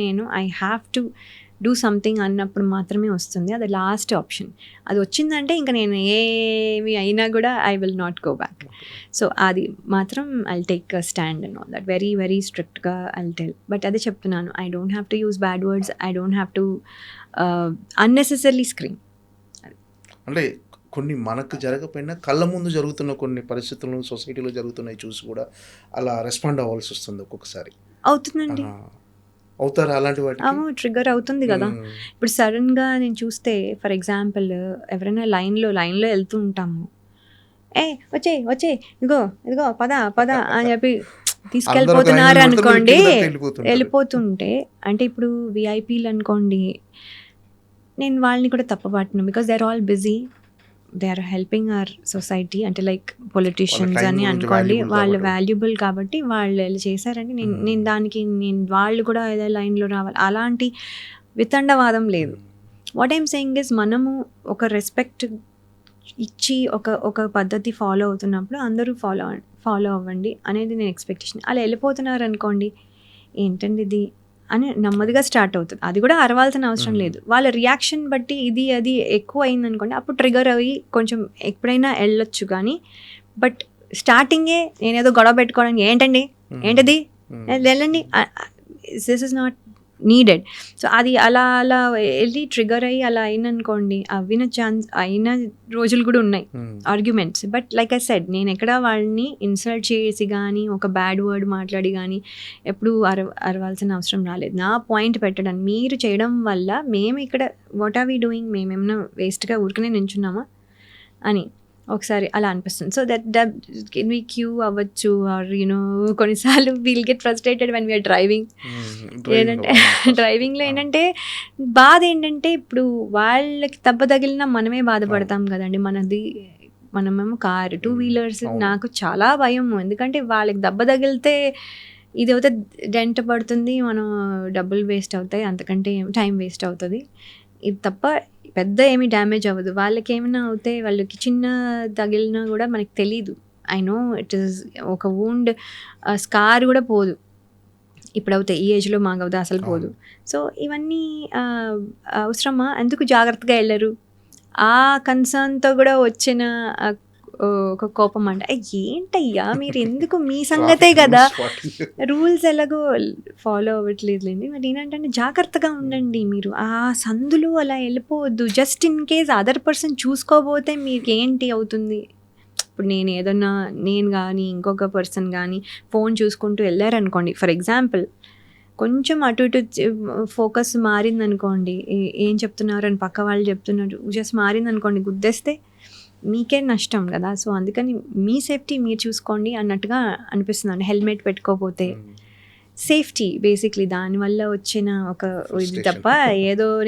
నేను I have to do something అన్నప్పుడు మాత్రమే వస్తుంది. అది లాస్ట్ ఆప్షన్. అది వచ్చిందంటే ఇంకా నేను ఏమి అయినా కూడా I will not go back. So అది మాత్రం I take a stand and all that, very very స్ట్రిక్ట్గా ఐ టెల్. బట్ అదే చెప్తున్నాను, I don't have to use bad words, I don't have to unnecessarily scream. అంటే కొన్ని మనకు జరగకపోయినా కళ్ళ ముందు జరుగుతున్న కొన్ని పరిస్థితులను సొసైటీలో జరుగుతున్నాయి చూసి కూడా అలా రెస్పాండ్ అవ్వాల్సి వస్తుంది ఒక్కొక్కసారి. అవుతుందండి. అవుతారా అలాంటి వాటికి? ట్రిగ్గర్ అవుతుంది కదా. ఇప్పుడు సడన్గా నేను చూస్తే ఫర్ ఎగ్జాంపుల్ ఎవరైనా లైన్లో వెళ్తూ ఉంటాము, వచ్చే ఇదిగో పద అని చెప్పి తీసుకెళ్ళిపోతున్నారు అనుకోండి, వెళ్ళిపోతుంటే అంటే ఇప్పుడు విఐపీలు అనుకోండి, నేను వాళ్ళని కూడా తప్పబట్టను, because they are all busy, they are helping our society, అంటే లైక్ పొలిటీషియన్స్ అని అనుకోండి, వాళ్ళు వాల్యుబుల్ కాబట్టి వాళ్ళు చేశారంటే నేను దానికి వాళ్ళు కూడా ఏదో లైన్లో రావాలి అలాంటి వితండవాదం లేదు. వాట్ ఐమ్ సెయింగ్ ఇస్ మనము ఒక రెస్పెక్ట్ ఇచ్చి ఒక పద్ధతి ఫాలో అవుతున్నప్పుడు అందరూ ఫాలో అవ్వండి అనేది నేను ఎక్స్పెక్టేషన్. అలా వెళ్ళిపోతున్నారు అనుకోండి, ఏంటండి ఇది అని నెమ్మదిగా స్టార్ట్ అవుతుంది. అది కూడా అరవాల్సిన అవసరం లేదు. వాళ్ళ రియాక్షన్ బట్టి అది ఎక్కువ అయింది అనుకోండి, అప్పుడు ట్రిగర్ అయ్యి కొంచెం ఎప్పుడైనా వెళ్ళొచ్చు. కానీ బట్ స్టార్టింగే నేనేదో గొడవ పెట్టుకోవడానికి ఏంటది వెళ్ళండి, this is not needed. So అది అలా వెళ్ళి ట్రిగర్ అయ్యి అలా అయిననుకోండి, అయిన రోజులు కూడా ఉన్నాయి arguments. But like I said, నేను ఎక్కడ వాళ్ళని ఇన్సల్ట్ చేసి కానీ ఒక బ్యాడ్ వర్డ్ మాట్లాడి కానీ ఎప్పుడు అరవాల్సిన అవసరం రాలేదు. నా పాయింట్ పెట్టడానికి మీరు చేయడం వల్ల మేము ఇక్కడ వాట్ ఆర్ వీ డూయింగ్, మేమేమన్నా వేస్ట్గా ఊరికనే నించున్నామా అని ఒకసారి అలా అనిపిస్తుంది. So that can we queue అవ్వచ్చు, ఆర్ కొన్నిసార్లు we'll get frustrated when we're driving. ఏంటంటే డ్రైవింగ్లో ఏంటంటే బాధ ఏంటంటే, ఇప్పుడు వాళ్ళకి దెబ్బ తగిలినా మనమే బాధపడతాం కదండి. మనమేమో కారు, 2 వీలర్స్ నాకు చాలా భయం, ఎందుకంటే వాళ్ళకి దెబ్బ తగిలితే ఇది అయితే డెంట్ పడుతుంది, మనం డబ్బులు వేస్ట్ అవుతాయి, అంతకంటే టైం వేస్ట్ అవుతుంది. ఇది తప్ప పెద్ద ఏమీ డ్యామేజ్ అవ్వదు. వాళ్ళకి ఏమైనా అవుతే వాళ్ళకి చిన్న తగిలినా కూడా మనకి తెలీదు. ఐ నో ఇట్ ఈస్ ఒక వూండ్, స్కార్ కూడా పోదు. ఇప్పుడు అవుతాయి, ఈ ఏజ్లో మాకు అవుతాయి, అసలు పోదు. సో ఇవన్నీ అవసరమా? ఎందుకు జాగ్రత్తగా వెళ్ళరు? ఆ కన్సర్న్తో కూడా వచ్చిన ఒక కోపం అంటే, ఏంటయ్యా మీరు ఎందుకు, మీ సంగతే కదా, రూల్స్ ఎలాగో ఫాలో అవ్వట్లేదులేండి, మరి ఏంటంటే జాగ్రత్తగా ఉండండి. మీరు ఆ సందులు అలా వెళ్ళిపోవద్దు. Just in case other person చూసుకోబోతే మీకు ఏంటి అవుతుంది? ఇప్పుడు నేను కానీ ఇంకొక పర్సన్ కానీ ఫోన్ చూసుకుంటూ వెళ్ళారనుకోండి, ఫర్ ఎగ్జాంపుల్, కొంచెం అటు ఇటు ఫోకస్ మారిందనుకోండి, ఏం చెప్తున్నారు అని పక్క వాళ్ళు చెప్తున్నారు, జస్ట్ మారిందనుకోండి, గుద్దేస్తే మీకే నష్టం కదా. సో అందుకని మీ సేఫ్టీ మీరు చూసుకోండి అన్నట్టుగా అనిపిస్తుంది. హెల్మెట్ పెట్టుకోకపోతే సేఫ్టీ బేసిక్లీ దానివల్ల వచ్చిన ఒక ఇది తప్ప,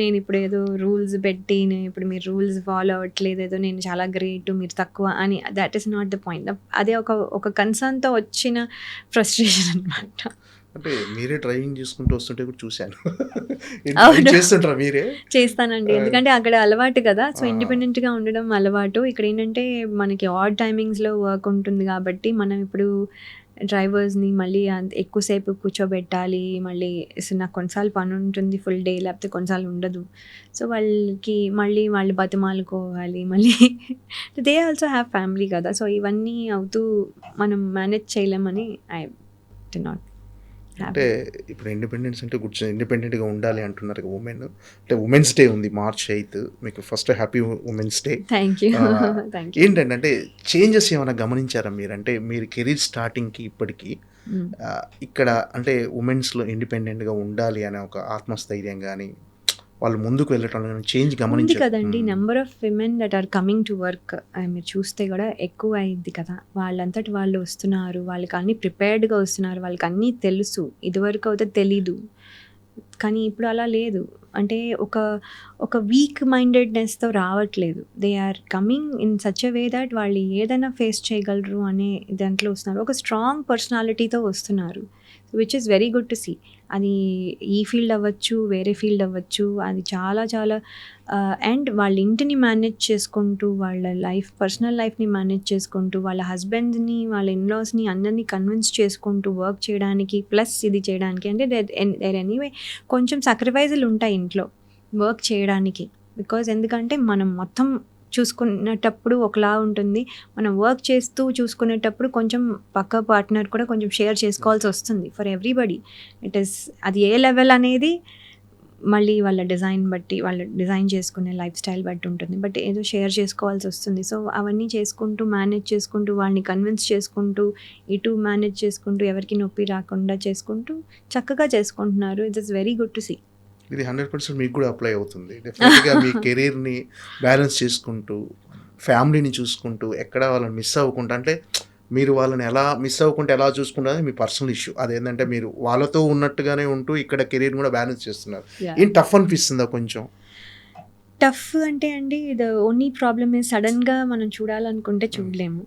నేను ఇప్పుడు ఏదో రూల్స్ పెట్టి ఇప్పుడు మీరు రూల్స్ ఫాలో అవ్వట్లేదు, ఏదో నేను చాలా గ్రేట్ మీరు తక్కువ అని, that is not the point. అదే ఒక కన్సర్న్తో వచ్చిన ఫ్రస్ట్రేషన్ అనమాట. అంటే మీరే డ్రైవింగ్ చేసుకుంటూ వస్తుంటే కూడా చూశాను. చేస్తుంటారా మీరే? చేస్తానండి, ఎందుకంటే అక్కడ అలవాటు కదా. సో ఇండిపెండెంట్గా ఉండడం అలవాటు. ఇక్కడ ఏంటంటే మనకి ఆడ్ టైమింగ్స్లో వర్క్ ఉంటుంది కాబట్టి మనం ఇప్పుడు డ్రైవర్స్ని మళ్ళీ ఎక్కువసేపు కూర్చోబెట్టాలి, మళ్ళీ నాకు కొన్నిసార్లు పని ఉంటుంది ఫుల్ డే, లేకపోతే కొన్నిసార్లు ఉండదు. సో వాళ్ళకి మళ్ళీ వాళ్ళు బతిమాలుకోవాలి, మళ్ళీ దే ఆల్సో హ్యావ్ ఫ్యామిలీ కదా. సో ఇవన్నీ అవుతూ మనం మేనేజ్ చేయలేమని ఐ డి నాట్. అంటే ఇప్పుడు ఇండిపెండెన్స్ అంటే ఇండిపెండెంట్గా ఉండాలి అంటున్నారు ఉమెన్. అంటే ఉమెన్స్ డే ఉంది March 8th, మీకు first happy women's day. Thank you. ఏంటంటే అంటే చేంజెస్ ఏమైనా గమనించారా మీరు? అంటే మీరు కెరీర్ స్టార్టింగ్కి ఇప్పటికీ ఇక్కడ అంటే ఉమెన్స్లో ఇండిపెండెంట్గా ఉండాలి అనే ఒక ఆత్మస్థైర్యం కానీ వాళ్ళు ముందుకు వెళ్ళటం చేంజ్ గమనించారు కదండి. Number of women that are coming to work మీరు చూస్తే కూడా ఎక్కువ అయింది కదా. వాళ్ళంతటి వాళ్ళు వస్తున్నారు, వాళ్ళకి అన్నీ ప్రిపేర్డ్గా వస్తున్నారు, వాళ్ళకి అన్నీ తెలుసు. ఇదివరకు అయితే తెలీదు, కానీ ఇప్పుడు అలా లేదు. అంటే ఒక వీక్ మైండెడ్నెస్తో రావట్లేదు. They are coming in such a way that వాళ్ళు ఏదైనా ఫేస్ చేయగలరు అనే దాంట్లో వస్తున్నారు. ఒక స్ట్రాంగ్ పర్సనాలిటీతో వస్తున్నారు, which is very good to see. అది ఈ ఫీల్డ్ అవ్వచ్చు, వేరే ఫీల్డ్ అవ్వచ్చు, అది చాలా చాలా అండ్ వాళ్ళ ఇంటిని మేనేజ్ చేసుకుంటూ, వాళ్ళ పర్సనల్ లైఫ్ని మేనేజ్ చేసుకుంటూ, వాళ్ళ హస్బెండ్ని, వాళ్ళ ఇన్లాస్ని అందరినీ కన్విన్స్ చేసుకుంటూ వర్క్ చేయడానికి, ప్లస్ ఇది చేయడానికి. అంటే దేర్ ఎనీవే కొంచెం సాక్రిఫైజులు ఉంటాయి ఇంట్లో వర్క్ చేయడానికి. బికాజ్ ఎందుకంటే మనం మొత్తం చూసుకునేటప్పుడు ఒకలా ఉంటుంది, మనం వర్క్ చేస్తూ చూసుకునేటప్పుడు కొంచెం పక్క పార్ట్నర్ కూడా కొంచెం షేర్ చేసుకోవాల్సి వస్తుంది ఫర్ ఎవ్రీబడి. అది ఏ లెవెల్ అనేది మళ్ళీ వాళ్ళ డిజైన్ చేసుకునే లైఫ్ స్టైల్ బట్టి ఉంటుంది. బట్ ఏదో షేర్ చేసుకోవాల్సి వస్తుంది. సో అవన్నీ చేసుకుంటూ, మేనేజ్ చేసుకుంటూ, వాళ్ళని కన్విన్స్ చేసుకుంటూ, ఇటు మేనేజ్ చేసుకుంటూ, ఎవరికి నొప్పి రాకుండా చేసుకుంటూ చక్కగా చేసుకుంటున్నారు. It is very good to see. ఇది 100% మీకు కూడా అప్లై అవుతుంది. డెఫినెట్గా మీ కెరీర్ని బ్యాలెన్స్ చేసుకుంటూ, ఫ్యామిలీని చూసుకుంటూ, ఎక్కడ వాళ్ళని మిస్ అవ్వకుండా, అంటే మీరు వాళ్ళని ఎలా మిస్ అవ్వకుండా ఎలా చూసుకుంటారో మీ పర్సనల్ ఇష్యూ. అదేంటంటే మీరు వాళ్ళతో ఉన్నట్టుగానే ఉంటూ ఇక్కడ కెరీర్ కూడా బ్యాలెన్స్ చేస్తున్నారు. ఏం టఫ్ అనిపిస్తుందా కొంచెం? టఫ్ అంటే అండి, ద ఓన్లీ ప్రాబ్లమ్ ఈజ్ సడన్గా మనం చూడాలనుకుంటే చూడలేము.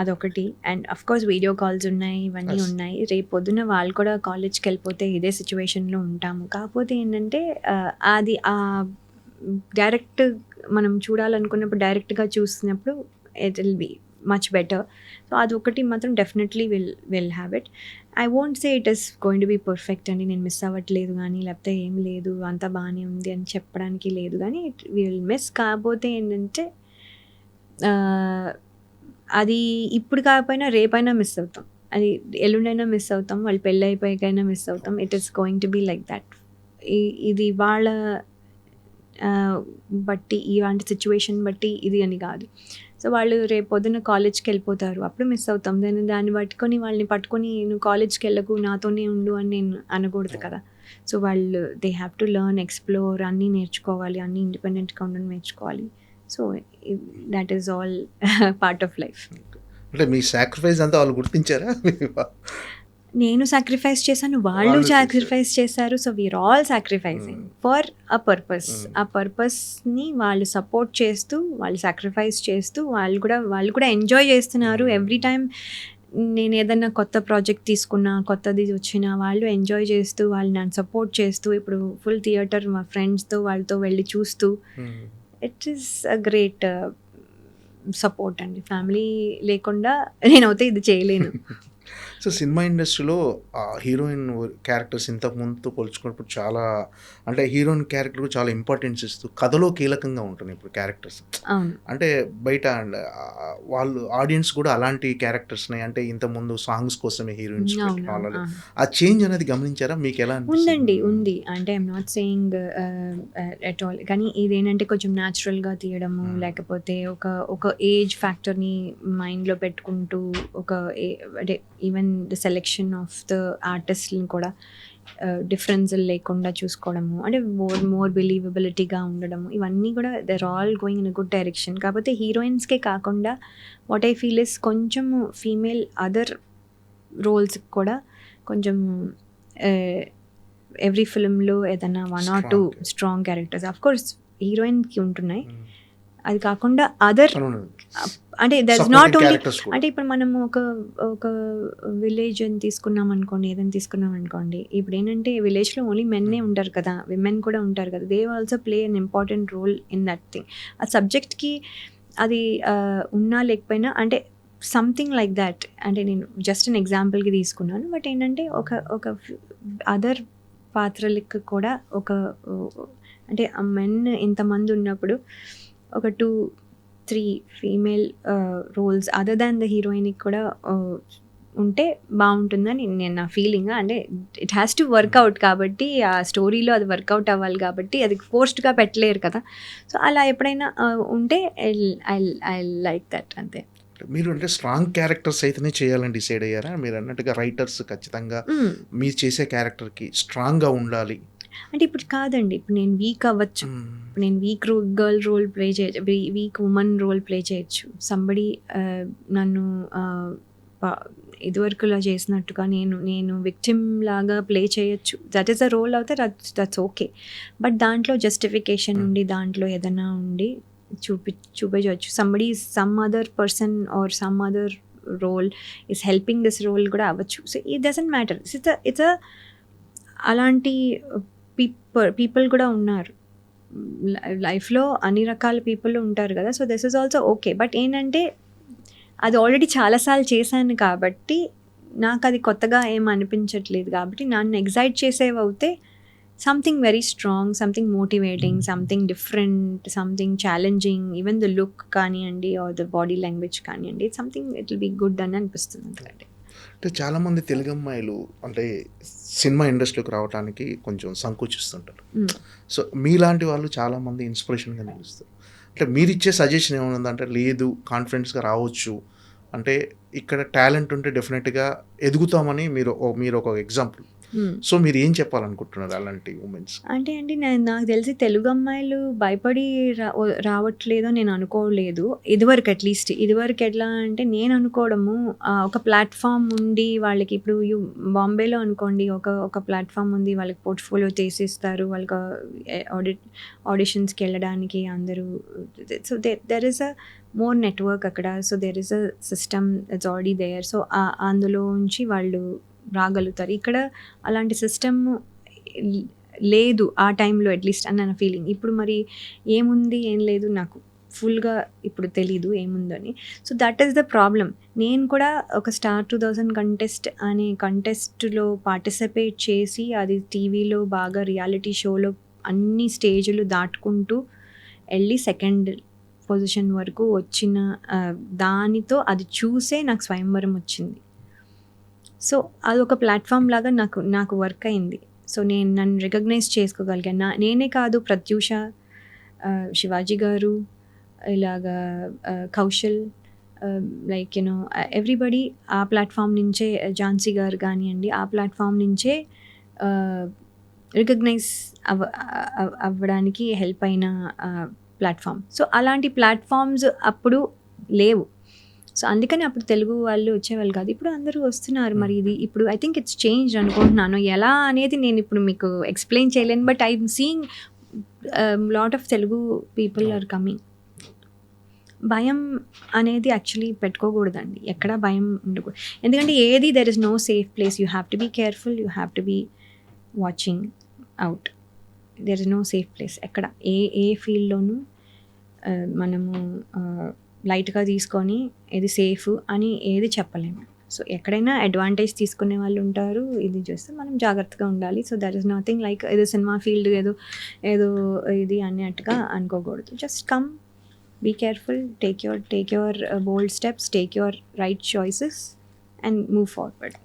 అదొకటి. And of course video calls ఉన్నాయి, ఇవన్నీ ఉన్నాయి. రేపు పొద్దున వాళ్ళు కూడా కాలేజ్కి వెళ్ళిపోతే ఇదే సిచ్యువేషన్లో ఉంటాము. కాకపోతే ఏంటంటే అది డైరెక్ట్ మనం చూడాలనుకున్నప్పుడు డైరెక్ట్గా చూసినప్పుడు it will be much better. So అదొకటి మాత్రం definitely will have it. I won't say it is going to be perfect అని, నేను మిస్ అవ్వట్లేదు కానీ, లేకపోతే ఏం లేదు అంతా బాగానే ఉంది అని చెప్పడానికి లేదు. కానీ ఇట్ విల్ మిస్. కాకపోతే ఏంటంటే అది ఇప్పుడు కాకపోయినా రేపైనా మిస్ అవుతాం, అది ఎల్లుండైనా మిస్ అవుతాం, వాళ్ళు పెళ్ళి అయిపోయాకైనా మిస్ అవుతాం. It is going to be like that. ఇది వాళ్ళ బట్టి, ఇలాంటి సిచ్యువేషన్ బట్టి ఇది అని కాదు. సో వాళ్ళు రేపు పొద్దున్న కాలేజ్కి వెళ్ళిపోతారు, అప్పుడు మిస్ అవుతాం. దాన్ని వాళ్ళని పట్టుకొని నువ్వు కాలేజ్కి వెళ్ళకు, నాతోనే ఉండు అని నేను అనకూడదు కదా. సో వాళ్ళు they have to learn, explore, అన్నీ నేర్చుకోవాలి, అన్నీ ఇండిపెండెంట్గా ఉండడం నేర్చుకోవాలి. So that is all part of life. అంటే మీ సాక్రిఫైస్ అంతా వాళ్ళు గుర్తించారా? నేను సాక్రిఫైస్ చేశాను, వాళ్ళు సాక్రిఫైస్ చేశారు. So we're all sacrificing for a purpose. ఆ పర్పస్ని వాళ్ళు సపోర్ట్ చేస్తూ, వాళ్ళు సాక్రిఫైస్ చేస్తూ, వాళ్ళు కూడా ఎంజాయ్ చేస్తున్నారు. ఎవ్రీ టైం నేను ఏదన్నా కొత్త ప్రాజెక్ట్ తీసుకున్నా, కొత్తది వచ్చినా, వాళ్ళు ఎంజాయ్ చేస్తూ, వాళ్ళు నన్ను సపోర్ట్ చేస్తూ, ఇప్పుడు ఫుల్ థియేటర్ మా ఫ్రెండ్స్తో వాళ్ళతో వెళ్ళి చూస్తూ, it is a great support అండి. ఫ్యామిలీ లేకుండా నేనైతే ఇది చేయలేను. సో సినిమా ఇండస్ట్రీలో హీరోయిన్ క్యారెక్టర్స్ ఇంతకు ముందుతో పోల్చుకున్నప్పుడు చాలా, అంటే హీరోయిన్ క్యారెక్టర్ చాలా ఇంపార్టెన్స్ ఇస్తూ కథలో కీలకంగా ఉంటుంది ఇప్పుడు క్యారెక్టర్స్. అంటే బయట వాళ్ళు ఆడియన్స్ కూడా అలాంటి క్యారెక్టర్స్ని, అంటే ఇంతకుముందు సాంగ్స్ కోసమే హీరోయిన్స్ పెట్టిన ఆ చేంజ్ అనేది గమనించారా? మీకు ఎలా ఉందండి? ఉంది. అంటే I'm not saying at all, కానీ ఇదేంటంటే కొంచెం న్యాచురల్గా తీయడము, లేకపోతే ఒక ఏజ్ ఫ్యాక్టర్ని మైండ్లో పెట్టుకుంటూ, అంటే even the selection of the ఆర్టిస్ట్ని కూడా డిఫరెన్స్ లేకుండా చూసుకోవడము, అంటే మోర్ బిలీవబిలిటీగా ఉండడము, ఇవన్నీ కూడా they're all going in a good direction. కాకపోతే హీరోయిన్స్కే కాకుండా వాట్ ఐ ఫీల్ ఇస్ కొంచెం ఫీమేల్ అదర్ రోల్స్ కూడా కొంచెం ఎవ్రీ ఫిల్మ్లో ఏదైనా 1 or 2 strong characters of course హీరోయిన్కి ఉంటున్నాయి. అది కాకుండా అదర్, అంటే దట్స్ నాట్ ఓన్లీ, అంటే ఇప్పుడు మనం ఒక విలేజ్ అని తీసుకున్నాం అనుకోండి, ఏదైనా తీసుకున్నాం అనుకోండి, ఇప్పుడు ఏంటంటే విలేజ్లో ఓన్లీ మెన్నే ఉంటారు కదా, విమెన్ కూడా ఉంటారు కదా, they also play an important role in that thing. ఆ సబ్జెక్ట్కి అది ఉన్నా లేకపోయినా, అంటే సంథింగ్ లైక్ దాట్. అంటే నేను జస్ట్ అన్ ఎగ్జాంపుల్కి తీసుకున్నాను. బట్ ఏంటంటే ఒక అదర్ పాత్రలకు కూడా అంటే ఆ మెన్ ఇంతమంది ఉన్నప్పుడు ఒక 2-3 female roles other than the హీరోయిన్కి కూడా ఉంటే బాగుంటుందని నా ఫీలింగ్. అంటే ఇట్ హ్యాస్ టు వర్కౌట్, కాబట్టి ఆ స్టోరీలో అది వర్కౌట్ అవ్వాలి, కాబట్టి అది ఫోర్స్డ్గా పెట్టలేరు కదా. సో అలా ఎప్పుడైనా ఉంటే ఐ లైక్ దట్, అంతే. మీరు అంటే స్ట్రాంగ్ క్యారెక్టర్స్ అయితేనే చేయాలని డిసైడ్ అయ్యారా? మీరు అన్నట్టుగా రైటర్స్ ఖచ్చితంగా మీరు చేసే క్యారెక్టర్కి స్ట్రాంగ్గా ఉండాలి అంటే ఇప్పుడు కాదండి, ఇప్పుడు నేను వీక్ అవ్వచ్చు, నేను వీక్ గర్ల్ రోల్ ప్లే చేయొచ్చు, వీక్ ఉమెన్ రోల్ ప్లే చేయొచ్చు. సంబడి నన్ను ఇదివరకులా చేసినట్టుగా నేను విక్టిమ్ లాగా ప్లే చేయొచ్చు. దట్ ఈస్ అ రోల్ అవుతే దట్స్ ఓకే. బట్ దాంట్లో జస్టిఫికేషన్ ఉండి, దాంట్లో ఏదైనా ఉండి చూపించవచ్చు. Somebody some other person or some other role is helping this role కూడా అవ్వచ్చు. So it doesn't matter. It's అలాంటి పీపుల్ కూడా ఉన్నారు లైఫ్లో, అన్ని రకాల పీపుల్ ఉంటారు కదా. So this is also okay. But ఏంటంటే అది ఆల్రెడీ చాలాసార్లు చేశాను కాబట్టి నాకు అది కొత్తగా ఏం అనిపించట్లేదు. కాబట్టి నన్ను ఎగ్జైట్ చేసేవి అవుతే something very strong, something motivating, something different, something challenging, even the look కానివ్వండి ఆర్ ద బాడీ లాంగ్వేజ్ కానివ్వండి, something it will be good అని అనిపిస్తుంది. ఎందుకంటే అంటే చాలామంది తెలుగు అమ్మాయిలు అంటే సినిమా ఇండస్ట్రీలోకి రావడానికి కొంచెం సంకోచిస్తుంటారు. సో మీలాంటి వాళ్ళు చాలామంది ఇన్స్పిరేషన్గా నిలుస్తారు. అంటే మీరు ఇచ్చే సజెషన్ ఏమైనా లేదు కాన్ఫిడెన్స్గా రావచ్చు అంటే ఇక్కడ టాలెంట్ ఉంటే డెఫినెట్గా ఎదుగుతామని మీరు ఒక ఎగ్జాంపుల్. సో మీరు ఏం చెప్పాలనుకుంటున్నారు అలాంటి ఉమెన్స్? అంటే అండి నాకు తెలిసి తెలుగు అమ్మాయిలు భయపడి రావట్లేదో నేను అనుకోలేదు. ఇదివరకు అట్లీస్ట్. ఇదివరకు ఎట్లా అంటే నేను అనుకోవడము ఒక ప్లాట్‌ఫామ్ ఉండి వాళ్ళకి ఇప్పుడు బాంబేలో అనుకోండి ఒక ప్లాట్‌ఫామ్ ఉంది. వాళ్ళకి పోర్ట్‌ఫోలియో చేసిస్తారు. వాళ్ళకి ఆడిషన్స్‌కి వెళ్ళడానికి అందరూ so there is a more network అక్కడ. So there is a system that's already there. So అందులోంచి వాళ్ళు రాగలుగుతారు. ఇక్కడ అలాంటి సిస్టమ్ లేదు ఆ టైంలో అట్లీస్ట్ అని నా ఫీలింగ్. ఇప్పుడు మరి ఏముంది ఏం లేదు నాకు ఫుల్గా ఇప్పుడు తెలీదు ఏముందని. So that is the problem. నేను కూడా ఒక స్టార్ 2000 కంటెస్ట్ అనే కంటెస్ట్లో పార్టిసిపేట్ చేసి అది టీవీలో బాగా రియాలిటీ షోలో అన్ని స్టేజ్లు దాటుకుంటూ వెళ్ళి సెకండ్ పొజిషన్ వరకు వచ్చిన దానితో అది చూసే నాకు స్వయంవరం వచ్చింది. సో అదొక ప్లాట్ఫామ్ లాగా నాకు వర్క్ అయింది. సో నేను నన్ను రికగ్నైజ్ చేసుకోగలిగాను. నేనే కాదు, ప్రత్యూష, శివాజీ గారు, ఇలాగా కౌశల్, లైక్ యూనో ఎవ్రీబడి ఆ ప్లాట్ఫామ్ నుంచే, ఝాన్సీ గారు కానివ్వండి, ఆ ప్లాట్ఫామ్ నుంచే రికగ్నైజ్ అవ్వడానికి హెల్ప్ అయిన ప్లాట్ఫామ్. సో అలాంటి ప్లాట్ఫామ్స్ అప్పుడు లేవు. సో అందుకని అప్పుడు తెలుగు వాళ్ళు వచ్చేవాళ్ళు కాదు. ఇప్పుడు అందరూ వస్తున్నారు. మరి ఇది ఇప్పుడు ఐ థింక్ ఇట్స్ చేంజ్ అనుకుంటున్నాను. ఎలా అనేది నేను ఇప్పుడు మీకు ఎక్స్ప్లెయిన్ చేయలేను. But I'm seeing lot of Telugu people are coming. భయం అనేది యాక్చువల్లీ పెట్టుకోకూడదండి. ఎక్కడ భయం ఉండకూడదు. ఎందుకంటే ఏది there is no safe place. You have to be careful. You have to be watching out. There is no safe place. ఎక్కడ ఏ ఫీల్డ్లోనూ మనము లైట్గా తీసుకొని ఇది సేఫ్ అని ఏది చెప్పలేము. సో ఎక్కడైనా అడ్వాంటేజ్ తీసుకునే వాళ్ళు ఉంటారు. ఇది చేస్తే మనం జాగ్రత్తగా ఉండాలి. So that is nothing like ఏదో సినిమా ఫీల్డ్ ఏదో ఇది అన్నట్టుగా అనుకోకూడదు. Just come, be careful, take your bold steps, take your right choices and move forward.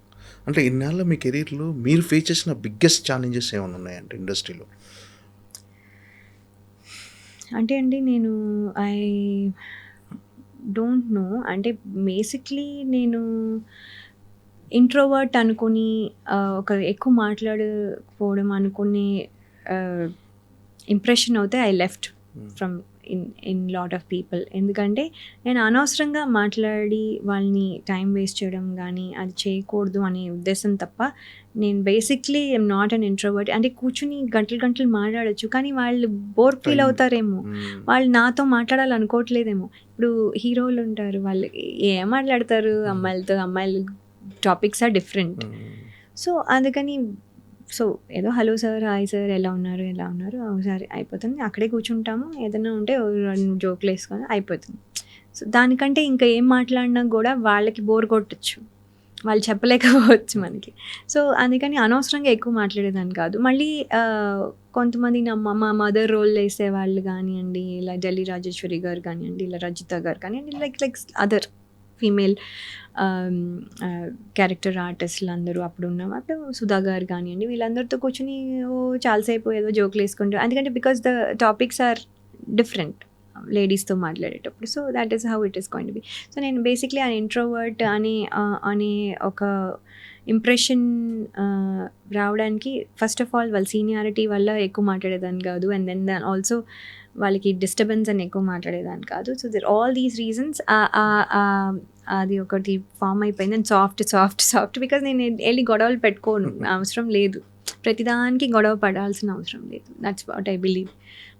అంటే ఇన్నాళ్ళ మీ కెరీర్లో మీరు ఫేస్ చేసిన బిగ్గెస్ట్ ఛాలెంజెస్ ఏమైనా ఉన్నాయంటే ఇండస్ట్రీలో? అంటే అండి నేను ఐ డోంట్ నో. అంటే బేసిక్లీ నేను ఇంట్రోవర్ట్ అనుకుని ఒక ఎక్కువ మాట్లాడకపోవడం అనుకుని ఇంప్రెషన్ అవుతే I left from in lot of people. ఎందుకంటే నేను అనవసరంగా మాట్లాడి వాళ్ళని టైం వేస్ట్ చేయడం కానీ అది చేయకూడదు అనే ఉద్దేశం తప్ప, నేను basically I'm not an introvert. అంటే కూర్చుని గంటలు మాట్లాడచ్చు, కానీ వాళ్ళు బోర్ ఫీల్ అవుతారేమో, వాళ్ళు నాతో మాట్లాడాలనుకోవట్లేదేమో. ఇప్పుడు హీరోలు ఉంటారు, వాళ్ళు ఏం మాట్లాడతారు అమ్మాయిలు టాపిక్స్ ఆర్ డిఫరెంట్. సో అందుకని సో ఏదో హలో సార్, హాయ్ సార్, ఎలా ఉన్నారు ఒకసారి అయిపోతుంది. అక్కడే కూర్చుంటాము, ఏదైనా ఉంటే జోకులు వేసుకొని అయిపోతుంది. సో దానికంటే ఇంకా ఏం మాట్లాడినా కూడా వాళ్ళకి బోర్ కొట్టచ్చు, వాళ్ళు చెప్పలేకపోవచ్చు మనకి. సో అందుకని అనవసరంగా ఎక్కువ మాట్లాడేదాన్ని కాదు. మళ్ళీ కొంతమంది మా మదర్ రోల్ వేసేవాళ్ళు కానివ్వండి, ఇలా ఢిల్లీ రాజేశ్వరి గారు కానివ్వండి, ఇలా రజిత గారు కానివ్వండి, లైక్ అదర్ ఫీమేల్ క్యారెక్టర్ ఆర్టిస్టులు అందరూ అప్పుడు సుధా గారు కానివ్వండి, వీళ్ళందరితో కూర్చొని చాలాసేపు ఏదో జోకులు వేసుకుంటారు. ఎందుకంటే because the topics are different లేడీస్తో మాట్లాడేటప్పుడు. So that is how it is going to be. So నేను బేసిక్లీ ఆ ఇంట్రోవర్ట్ అనే ఒక ఇంప్రెషన్ రావడానికి ఫస్ట్ ఆఫ్ ఆల్ వాళ్ళ సీనియారిటీ వల్ల ఎక్కువ మాట్లాడేదాన్ని కాదు. అండ్ దెన్ ఆల్సో వాళ్ళకి డిస్టర్బెన్స్ అని ఎక్కువ మాట్లాడేదాన్ని కాదు. So there all these reasons అది ఒకటి ఫామ్ అయిపోయింది. అండ్ సాఫ్ట్ బికాజ్ నేను వెళ్ళి గొడవలు పెట్టుకోను, అవసరం లేదు. ప్రతిదానికి గొడవ పడాల్సిన అవసరం లేదు. That's what I believe.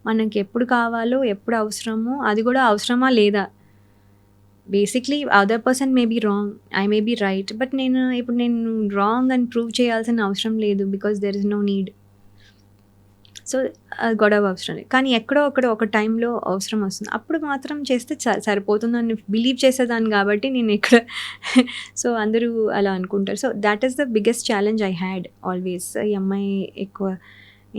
మనకి ఎప్పుడు కావాలో, ఎప్పుడు అవసరమో, అది కూడా అవసరమా లేదా, basically other person may be wrong, I may be right, but నేను రాంగ్ అని ప్రూవ్ చేయాల్సిన అవసరం లేదు. Because there is no need. So గొడవ అవసరం లేదు. కానీ ఎక్కడో ఒక టైంలో అవసరం వస్తుంది, అప్పుడు మాత్రం చేస్తే సరిపోతుందని బిలీవ్ చేసేదాన్ని. కాబట్టి నేను ఇక్కడ సో అందరూ అలా అనుకుంటారు. So that is the biggest challenge I had always. ఈ అమ్మాయి ఎక్కువ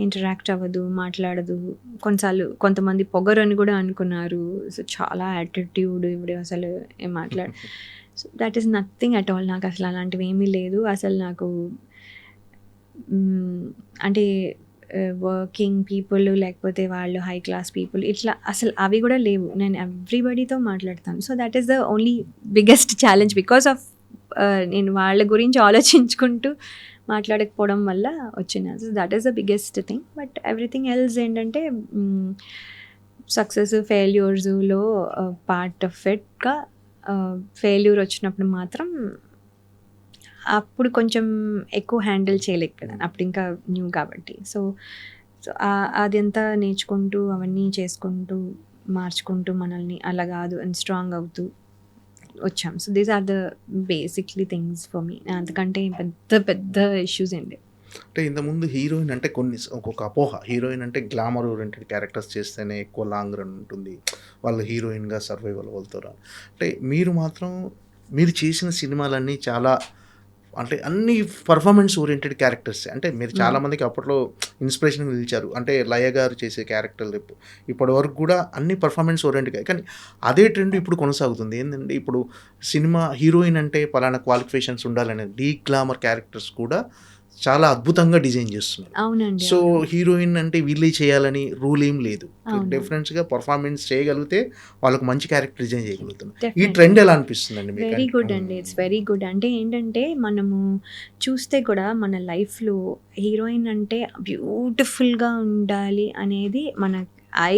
ఇంటరాక్ట్ అవ్వదు, మాట్లాడదు. కొన్నిసార్లు కొంతమంది పొగరు అని కూడా అనుకున్నారు. సో చాలా యాటిట్యూడ్, ఇప్పుడు అసలు ఏం మాట్లాడు. So that is nothing at all. నాకు అసలు అలాంటివి ఏమీ లేదు. అసలు నాకు అంటే వర్కింగ్ పీపుల్ లేకపోతే వాళ్ళు హై క్లాస్ పీపుల్ ఇట్లా అసలు అవి కూడా లేవు. నేను ఎవ్రీబడితో మాట్లాడతాను. So that is the only biggest challenge because of నేను వాళ్ళ గురించి ఆలోచించుకుంటూ మాట్లాడకపోవడం వల్ల వచ్చిన. So that is the biggest thing. But everything else ఏంటంటే సక్సెస్ ఫెయిల్యూర్స్లో పార్ట్ ఆఫ్ ఇట్గా ఫెయిల్యూర్ వచ్చినప్పుడు మాత్రం అప్పుడు కొంచెం ఎక్కువ హ్యాండిల్ చేయలేకపోయాను. అప్పుడు ఇంకా న్యూ కాబట్టి. సో అదంతా నేర్చుకుంటూ అవన్నీ చేసుకుంటూ మార్చుకుంటూ మనల్ని అలా కాదు అని స్ట్రాంగ్ అవుతూ వచ్చాం. So these are the basically things for me. అంతకంటే పెద్ద పెద్ద ఇష్యూస్ ఏంటి అంటే ఇంతకుముందు హీరోయిన్ అంటే ఒక్కొక్క అపోహ, హీరోయిన్ అంటే గ్లామర్ ఓరియంటెడ్ క్యారెక్టర్స్ చేస్తేనే ఎక్కువ లాంగ్ రన్ ఉంటుంది, వాళ్ళు హీరోయిన్గా సర్వైవల్ అవుతారు. అంటే మీరు మాత్రం మీరు చేసిన సినిమాలన్నీ చాలా అంటే అన్ని పర్ఫార్మెన్స్ ఓరియంటెడ్ క్యారెక్టర్స్. అంటే మీరు చాలామందికి అప్పట్లో ఇన్స్పిరేషన్ నిలిచారు. అంటే లయ గారు చేసే క్యారెక్టర్లు ఇప్పటి వరకు కూడా అన్ని పర్ఫార్మెన్స్ ఓరియంటెడ్. కానీ అదే ట్రెండ్ ఇప్పుడు కొనసాగుతుంది. ఏంటంటే ఇప్పుడు సినిమా హీరోయిన్ అంటే పలానా క్వాలిఫికేషన్స్ ఉండాలనే డీ గ్లామర్ క్యారెక్టర్స్ కూడా చాలా అద్భుతంగా డిజైన్ చేస్తున్నారు. అవునండి. సో హీరోయిన్ అంటే వీళ్ళే చేయాలని రూల్ ఏం లేదు. డిఫరెంట్గా పర్ఫార్మెన్స్ చేయగలిగితే వాళ్ళకు మంచి క్యారెక్టర్ డిజైన్ చేయగలుగుతున్నారు. ఈ ట్రెండ్ ఎలా అనిపిస్తుందండి మీకు? వెరీ గుడ్ అండి. It's very good. అంటే ఏంటంటే మనము చూస్తే కూడా మన లైఫ్లో హీరోయిన్ అంటే బ్యూటిఫుల్గా ఉండాలి అనేది, మన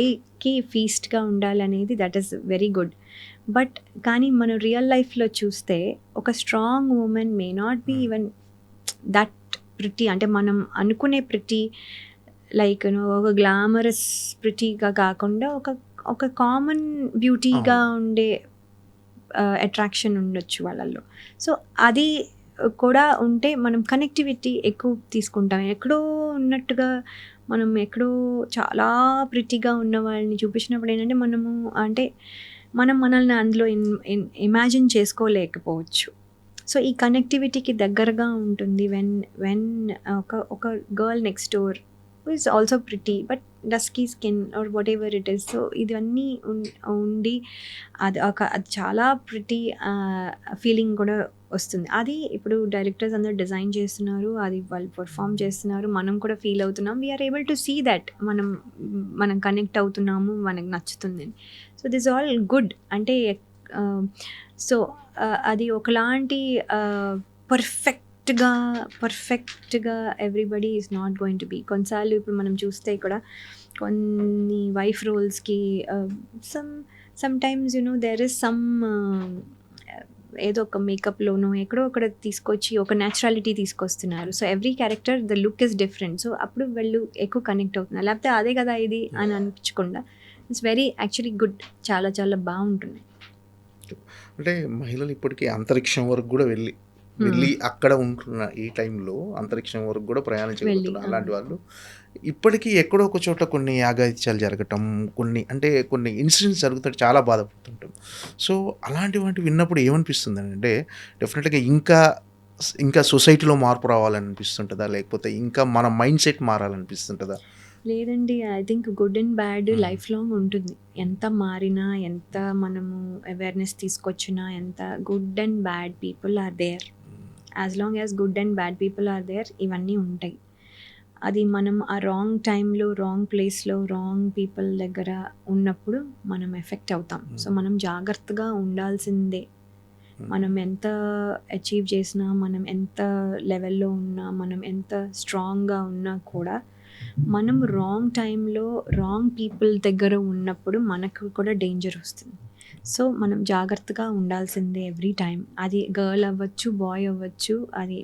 ఐకి ఫీస్ట్గా ఉండాలి అనేది that is very good. But కానీ మనం రియల్ లైఫ్లో చూస్తే ఒక strong woman may not be even that pretty. అంటే మనం అనుకునే ప్రిటీ లైక్ ఒక గ్లామరస్ ప్రిటీగా కాకుండా ఒక కామన్ బ్యూటీగా ఉండే అట్రాక్షన్ ఉండొచ్చు వాళ్ళల్లో. సో అది కూడా ఉంటే మనం కనెక్టివిటీ ఎక్కువ తీసుకుంటాం. ఎక్కడో ఉన్నట్టుగా మనం ఎక్కడో చాలా ప్రిటీగా ఉన్న వాళ్ళని చూపించినప్పుడు ఏంటంటే మనం మనల్ని అందులో ఇమాజిన్ చేసుకోలేకపోవచ్చు. సో ఈ కనెక్టివిటీకి దగ్గరగా ఉంటుంది వెన్ ఒక girl next door is also pretty but dusky skin or what ever it is. So ఇవన్నీ ఉండి అది చాలా ప్రిటీ ఫీలింగ్ కూడా వస్తుంది. అది ఇప్పుడు డైరెక్టర్స్ అందరూ డిజైన్ చేస్తున్నారు, అది వాళ్ళు పర్ఫామ్ చేస్తున్నారు, మనం కూడా ఫీల్ అవుతున్నాం. We're able to see that మనం కనెక్ట్ అవుతున్నాము, మనకు నచ్చుతుంది. So this all good. అంటే సో అది ఒకలాంటి పర్ఫెక్ట్గా everybody is not going to be. కొన్నిసార్లు ఇప్పుడు మనం చూస్తే కూడా కొన్ని వైఫ్ రోల్స్కి sometimes there is some ఏదో ఒక మేకప్లోనో ఎక్కడో ఒకటి తీసుకొచ్చి ఒక న్యాచురాలిటీ తీసుకొస్తున్నారు. So every character the look is different. So అప్పుడు వాళ్ళు ఎక్కువ కనెక్ట్ అవుతున్నారు. లేకపోతే అదే కదా ఇది అని అనిపించకుండా ఇట్స్ వెరీ యాక్చువల్లీ గుడ్. చాలా చాలా బాగుంటుంది. అంటే మహిళలు ఇప్పటికీ అంతరిక్షం వరకు కూడా వెళ్ళి అక్కడ ఉంటున్న ఈ టైంలో అంతరిక్షం వరకు కూడా ప్రయాణించగలుగుతున్నారు. అలాంటి వాళ్ళు ఇప్పటికీ ఎక్కడో ఒక చోట కొన్ని యాగాయిత్యాలు జరగటం, కొన్ని ఇన్సిడెంట్స్ జరుగుతుంటే చాలా బాధపడుతుంటాం. సో అలాంటి వాటి విన్నప్పుడు ఏమనిపిస్తుంది అంటే డెఫినెట్గా ఇంకా సొసైటీలో మార్పు రావాలనిపిస్తుంటుందా, లేకపోతే ఇంకా మన మైండ్ సెట్ మారాలనిపిస్తుంటుందా? లేదండి, I think good and bad lifelong ఉంటుంది. ఎంత మారినా, ఎంత మనము అవేర్నెస్ తీసుకొచ్చినా, ఎంత good and bad people are there. As long as good and bad people are there ఇవన్నీ ఉంటాయి. అది మనం ఆ రాంగ్ టైంలో, రాంగ్ ప్లేస్లో, రాంగ్ పీపుల్ దగ్గర ఉన్నప్పుడు మనం ఎఫెక్ట్ అవుతాం. సో మనం జాగ్రత్తగా ఉండాల్సిందే. మనం ఎంత అచీవ్ చేసినా, మనం ఎంత లెవెల్లో ఉన్నా, మనం ఎంత స్ట్రాంగ్గా ఉన్నా కూడా మనం రాంగ్ టైంలో రాంగ్ పీపుల్ దగ్గర ఉన్నప్పుడు మనకు కూడా డేంజర్ వస్తుంది. సో మనం జాగ్రత్తగా ఉండాల్సిందే ఎవ్రీ టైం. అది గర్ల్ అవ్వచ్చు, బాయ్ అవ్వచ్చు, అది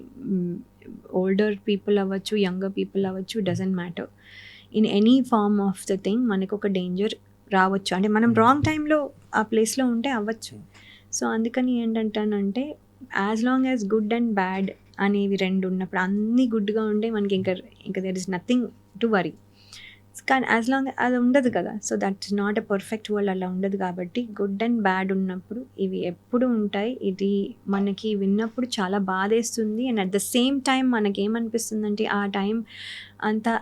ఓల్డర్ పీపుల్ అవ్వచ్చు, యంగర్ పీపుల్ అవ్వచ్చు, doesn't matter. In any form of the thing మనకు ఒక డేంజర్ రావచ్చు. అంటే మనం రాంగ్ టైంలో ఆ ప్లేస్లో ఉంటే అవ్వచ్చు. సో అందుకని ఏంటంటానంటే as long as good and bad అనేవి రెండు ఉన్నప్పుడు, అన్నీ గుడ్గా ఉంటే మనకి ఇంకా there is nothing to worry. కానీ యాజ్ లాంగ్ అది ఉండదు కదా. So that's not a perfect world. అలా ఉండదు కాబట్టి గుడ్ అండ్ బ్యాడ్ ఉన్నప్పుడు ఇవి ఎప్పుడు ఉంటాయి. ఇది మనకి విన్నప్పుడు చాలా బాధేస్తుంది. And at the same time మనకేమనిపిస్తుందంటే ఆ టైం అంతా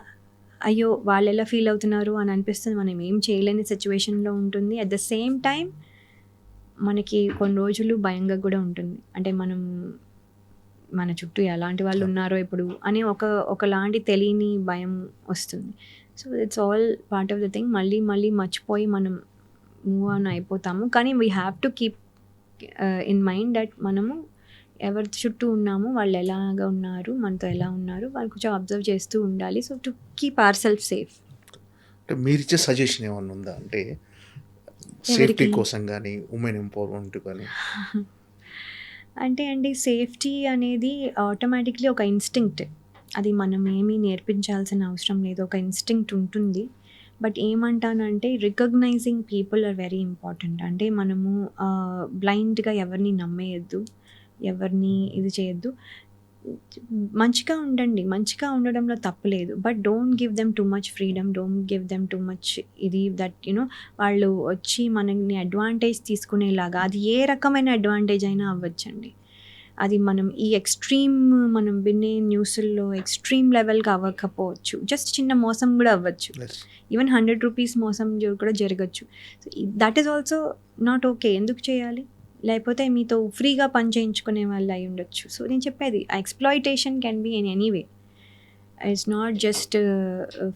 అయ్యో వాళ్ళు ఎలా ఫీల్ అవుతున్నారు అని అనిపిస్తుంది. మనం ఏం చేయలేని సిచ్యువేషన్లో ఉంటుంది. అట్ ద సేమ్ టైం మనకి కొన్ని రోజులు భయంగా కూడా ఉంటుంది. అంటే మనం మన చుట్టూ ఎలాంటి వాళ్ళు ఉన్నారో ఇప్పుడు అని ఒకలాంటి తెలియని భయం వస్తుంది. So it's all part of the thing. మళ్ళీ మర్చిపోయి మనం మూవ్ ఆన్ అయిపోతాము. కానీ we have to keep in mind that మనము ఎవరి చుట్టూ ఉన్నాము, వాళ్ళు ఎలాగా ఉన్నారు, మనతో ఎలా ఉన్నారు, వాళ్ళు కొంచెం అబ్జర్వ్ చేస్తూ ఉండాలి. So to keep our self safe. అంటే మీరిచ్చే సజెషన్ ఏమన్నా ఉందా? అంటే సేఫ్టీ కోసం కానీ, ఉమెన్ ఎంపవర్మెంట్ కానీ. అంటే అండి, సేఫ్టీ అనేది ఆటోమేటిక్లీ ఒక ఇన్స్టింక్ట్. అది మనం ఏమీ నేర్పించాల్సిన అవసరం లేదు. ఒక ఇన్స్టింక్ట్ ఉంటుంది. బట్ ఏమంటానంటే recognising people are very important. అంటే మనము బ్లైండ్గా ఎవరిని నమ్మేయద్దు, ఎవరిని ఇది చేయొద్దు. మంచిగా ఉండండి, మంచిగా ఉండడంలో తప్పులేదు. But don't give them too much freedom, don't give them too much ఇది దట్ వాళ్ళు వచ్చి మనల్ని అడ్వాంటేజ్ తీసుకునేలాగా, అది ఏ రకమైన అడ్వాంటేజ్ అయినా అవ్వచ్చండి. అది మనం ఈ ఎక్స్ట్రీమ్ మనం వినే న్యూస్ల్లో ఎక్స్ట్రీమ్ లెవెల్కి అవ్వకపోవచ్చు. జస్ట్ చిన్న మోసం కూడా అవ్వచ్చు. ఈవెన్ 100 రూపీస్ మోసం కూడా జరగచ్చు. So that is also not okay. ఎందుకు చేయాలి? లేకపోతే మీతో ఫ్రీగా పని చేయించుకునే వాళ్ళు అయి ఉండొచ్చు. సో నేను చెప్పేది, exploitation can be in any way. It's not just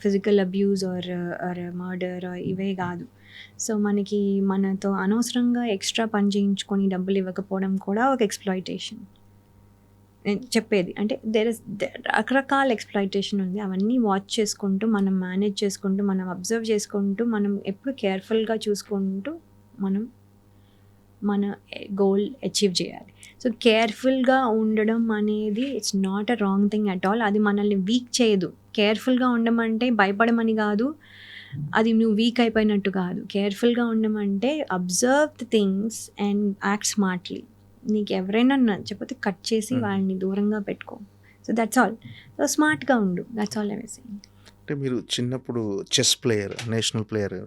physical abuse or murder ఇవే కాదు. సో మనతో అనవసరంగా ఎక్స్ట్రా పని చేయించుకొని డబ్బులు ఇవ్వకపోవడం కూడా ఒక ఎక్స్ప్లాయిటేషన్. నేను చెప్పేది అంటే రకరకాల ఎక్స్ప్లాయిటేషన్ ఉంది. అవన్నీ వాచ్ చేసుకుంటూ, మనం మేనేజ్ చేసుకుంటూ, మనం అబ్జర్వ్ చేసుకుంటూ, మనం ఎప్పుడు కేర్ఫుల్గా చూసుకుంటూ మనం మన గోల్ అచీవ్ చేయాలి. సో కేర్ఫుల్గా ఉండడం అనేది it's not a wrong thing at all. అది మనల్ని వీక్ చేయదు. కేర్ఫుల్గా ఉండమంటే భయపడమని కాదు, అది నువ్వు వీక్ అయిపోయినట్టు కాదు. కేర్ఫుల్గా ఉండమంటే observe the things and act smartly. నీకు ఎవరైనా నచ్చకపోతే కట్ చేసి వాళ్ళని దూరంగా పెట్టుకో. So that's all. సో స్మార్ట్గా ఉండు, that's all I was saying. అంటే మీరు చిన్నప్పుడు చెస్ ప్లేయర్, నేషనల్ ప్లేయర్,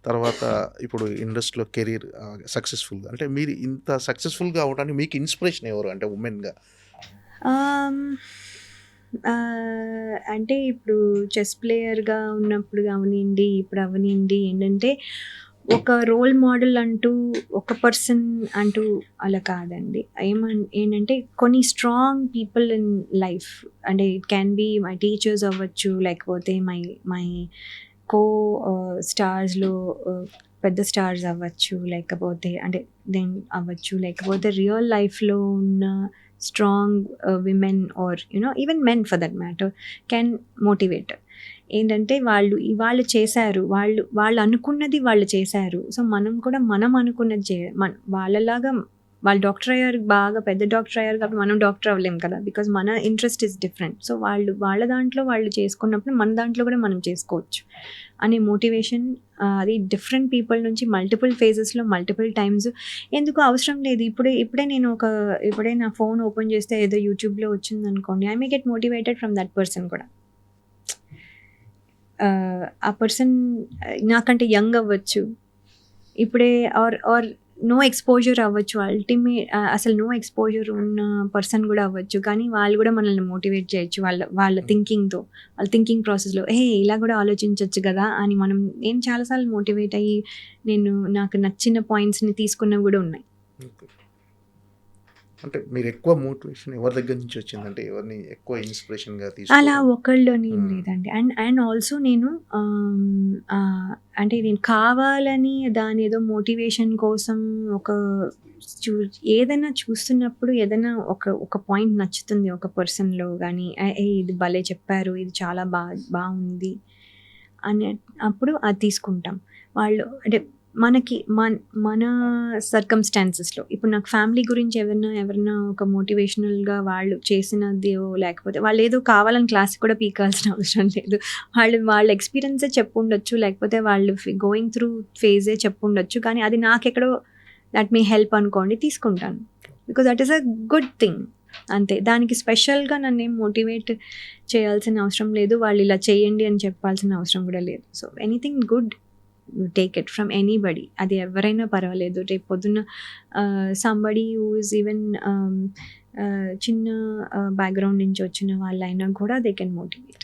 తర్వాత ఇప్పుడు ఇండస్ట్రీలో కెరీర్ సక్సెస్ఫుల్గా, అంటే మీరు ఇంత సక్సెస్ఫుల్గా అవడానికి మీకు ఇన్స్పిరేషన్ ఎవరు అంటే ఉమెన్గా? అంటే ఇప్పుడు చెస్ ప్లేయర్గా ఉన్నప్పుడు అవనివ్వండి, ఇప్పుడు అవనివ్వండి, ఏంటంటే ఒక రోల్ మోడల్ అంటూ ఒక పర్సన్ అంటూ అలా కాదండి. ఏంటంటే కొన్ని స్ట్రాంగ్ పీపుల్ ఇన్ లైఫ్, అంటే it can be my teachers అవ్వచ్చు, లేకపోతే మై కో స్టార్స్లో పెద్ద స్టార్స్ అవ్వచ్చు, లేకపోతే అంటే దెన్ అవ్వచ్చు, లేకపోతే రియల్ లైఫ్లో ఉన్న strong women or even men for that matter can motivate. ఏంటంటే వాళ్ళు చేశారు, వాళ్ళు అనుకున్నది వాళ్ళు చేశారు. సో మనం కూడా మనం అనుకున్నది వాళ్ళలాగా వాళ్ళు డాక్టర్ అయ్యారు, బాగా పెద్ద డాక్టర్ అయ్యారు కాబట్టి మనం డాక్టర్ అవ్వలేం కదా, బికాజ్ మన ఇంట్రెస్ట్ ఇస్ డిఫరెంట్. సో వాళ్ళ దాంట్లో వాళ్ళు చేసుకున్నప్పుడు మన దాంట్లో కూడా మనం చేసుకోవచ్చు అనే మోటివేషన్, అది డిఫరెంట్ పీపుల్ నుంచి మల్టిపుల్ ఫేజెస్లో మల్టిపుల్ టైమ్స్. ఎందుకు అవసరం లేదు. ఇప్పుడే నేను ఇప్పుడే నా ఫోన్ ఓపెన్ చేస్తే ఏదో యూట్యూబ్లో వచ్చింది అనుకోండి, I may get motivated from that person కూడా. ఆ పర్సన్ నాకంటే యంగ్ అవ్వచ్చు, ఇప్పుడే ఆర్ నో ఎక్స్పోజర్ అవ్వచ్చు, అసలు నో ఎక్స్పోజర్ ఉన్న పర్సన్ కూడా అవ్వచ్చు. కానీ వాళ్ళు కూడా మనల్ని మోటివేట్ చేయొచ్చు వాళ్ళ థింకింగ్తో, వాళ్ళ థింకింగ్ ప్రాసెస్లో. ఇలా కూడా ఆలోచించవచ్చు కదా అని నేను చాలాసార్లు మోటివేట్ అయ్యి నాకు నచ్చిన పాయింట్స్ని తీసుకున్నవి కూడా ఉన్నాయి. అంటే మీరు ఎక్కువ మోటివేషన్ ఎవరి దగ్గర నుంచి వచ్చిందంటే, ఎవరిని ఎక్కువ ఇన్స్పిరేషన్గా అలా ఒకళ్ళని లేదండి. అండ్ ఆల్సో నేను అంటే నేను కావాలని దాని ఏదో మోటివేషన్ కోసం ఏదైనా చూస్తున్నప్పుడు ఏదైనా ఒక పాయింట్ నచ్చుతుంది ఒక పర్సన్లో కానీ, ఇది భలే చెప్పారు, ఇది చాలా బాగుంది అని అప్పుడు అది తీసుకుంటాం. వాళ్ళు అంటే మనకి మన సర్కమ్స్టాన్సెస్లో ఇప్పుడు నాకు ఫ్యామిలీ గురించి ఎవరైనా ఒక మోటివేషనల్గా వాళ్ళు చేసినది, లేకపోతే వాళ్ళు ఏదో కావాలని క్లాస్ కూడా పీకాల్సిన అవసరం లేదు. వాళ్ళ ఎక్స్పీరియన్సే చెప్పుండొచ్చు, లేకపోతే వాళ్ళు గోయింగ్ త్రూ ఫేజే చెప్పుండొచ్చు. కానీ అది నాకెక్కడో దట్ మే హెల్ప్ అనుకోండి, తీసుకుంటాను. Because that is a good thing అంతే. దానికి స్పెషల్గా నన్ను ఏం మోటివేట్ చేయాల్సిన అవసరం లేదు, వాళ్ళు ఇలా చేయండి అని చెప్పాల్సిన అవసరం కూడా లేదు. So anything good you take it from anybody, అది ఎవరైనా పర్వాలేదు. రేపు పొద్దున్న somebody who is even చిన్న బ్యాక్గ్రౌండ్ నుంచి వచ్చిన వాళ్ళైనా కూడా they can motivate.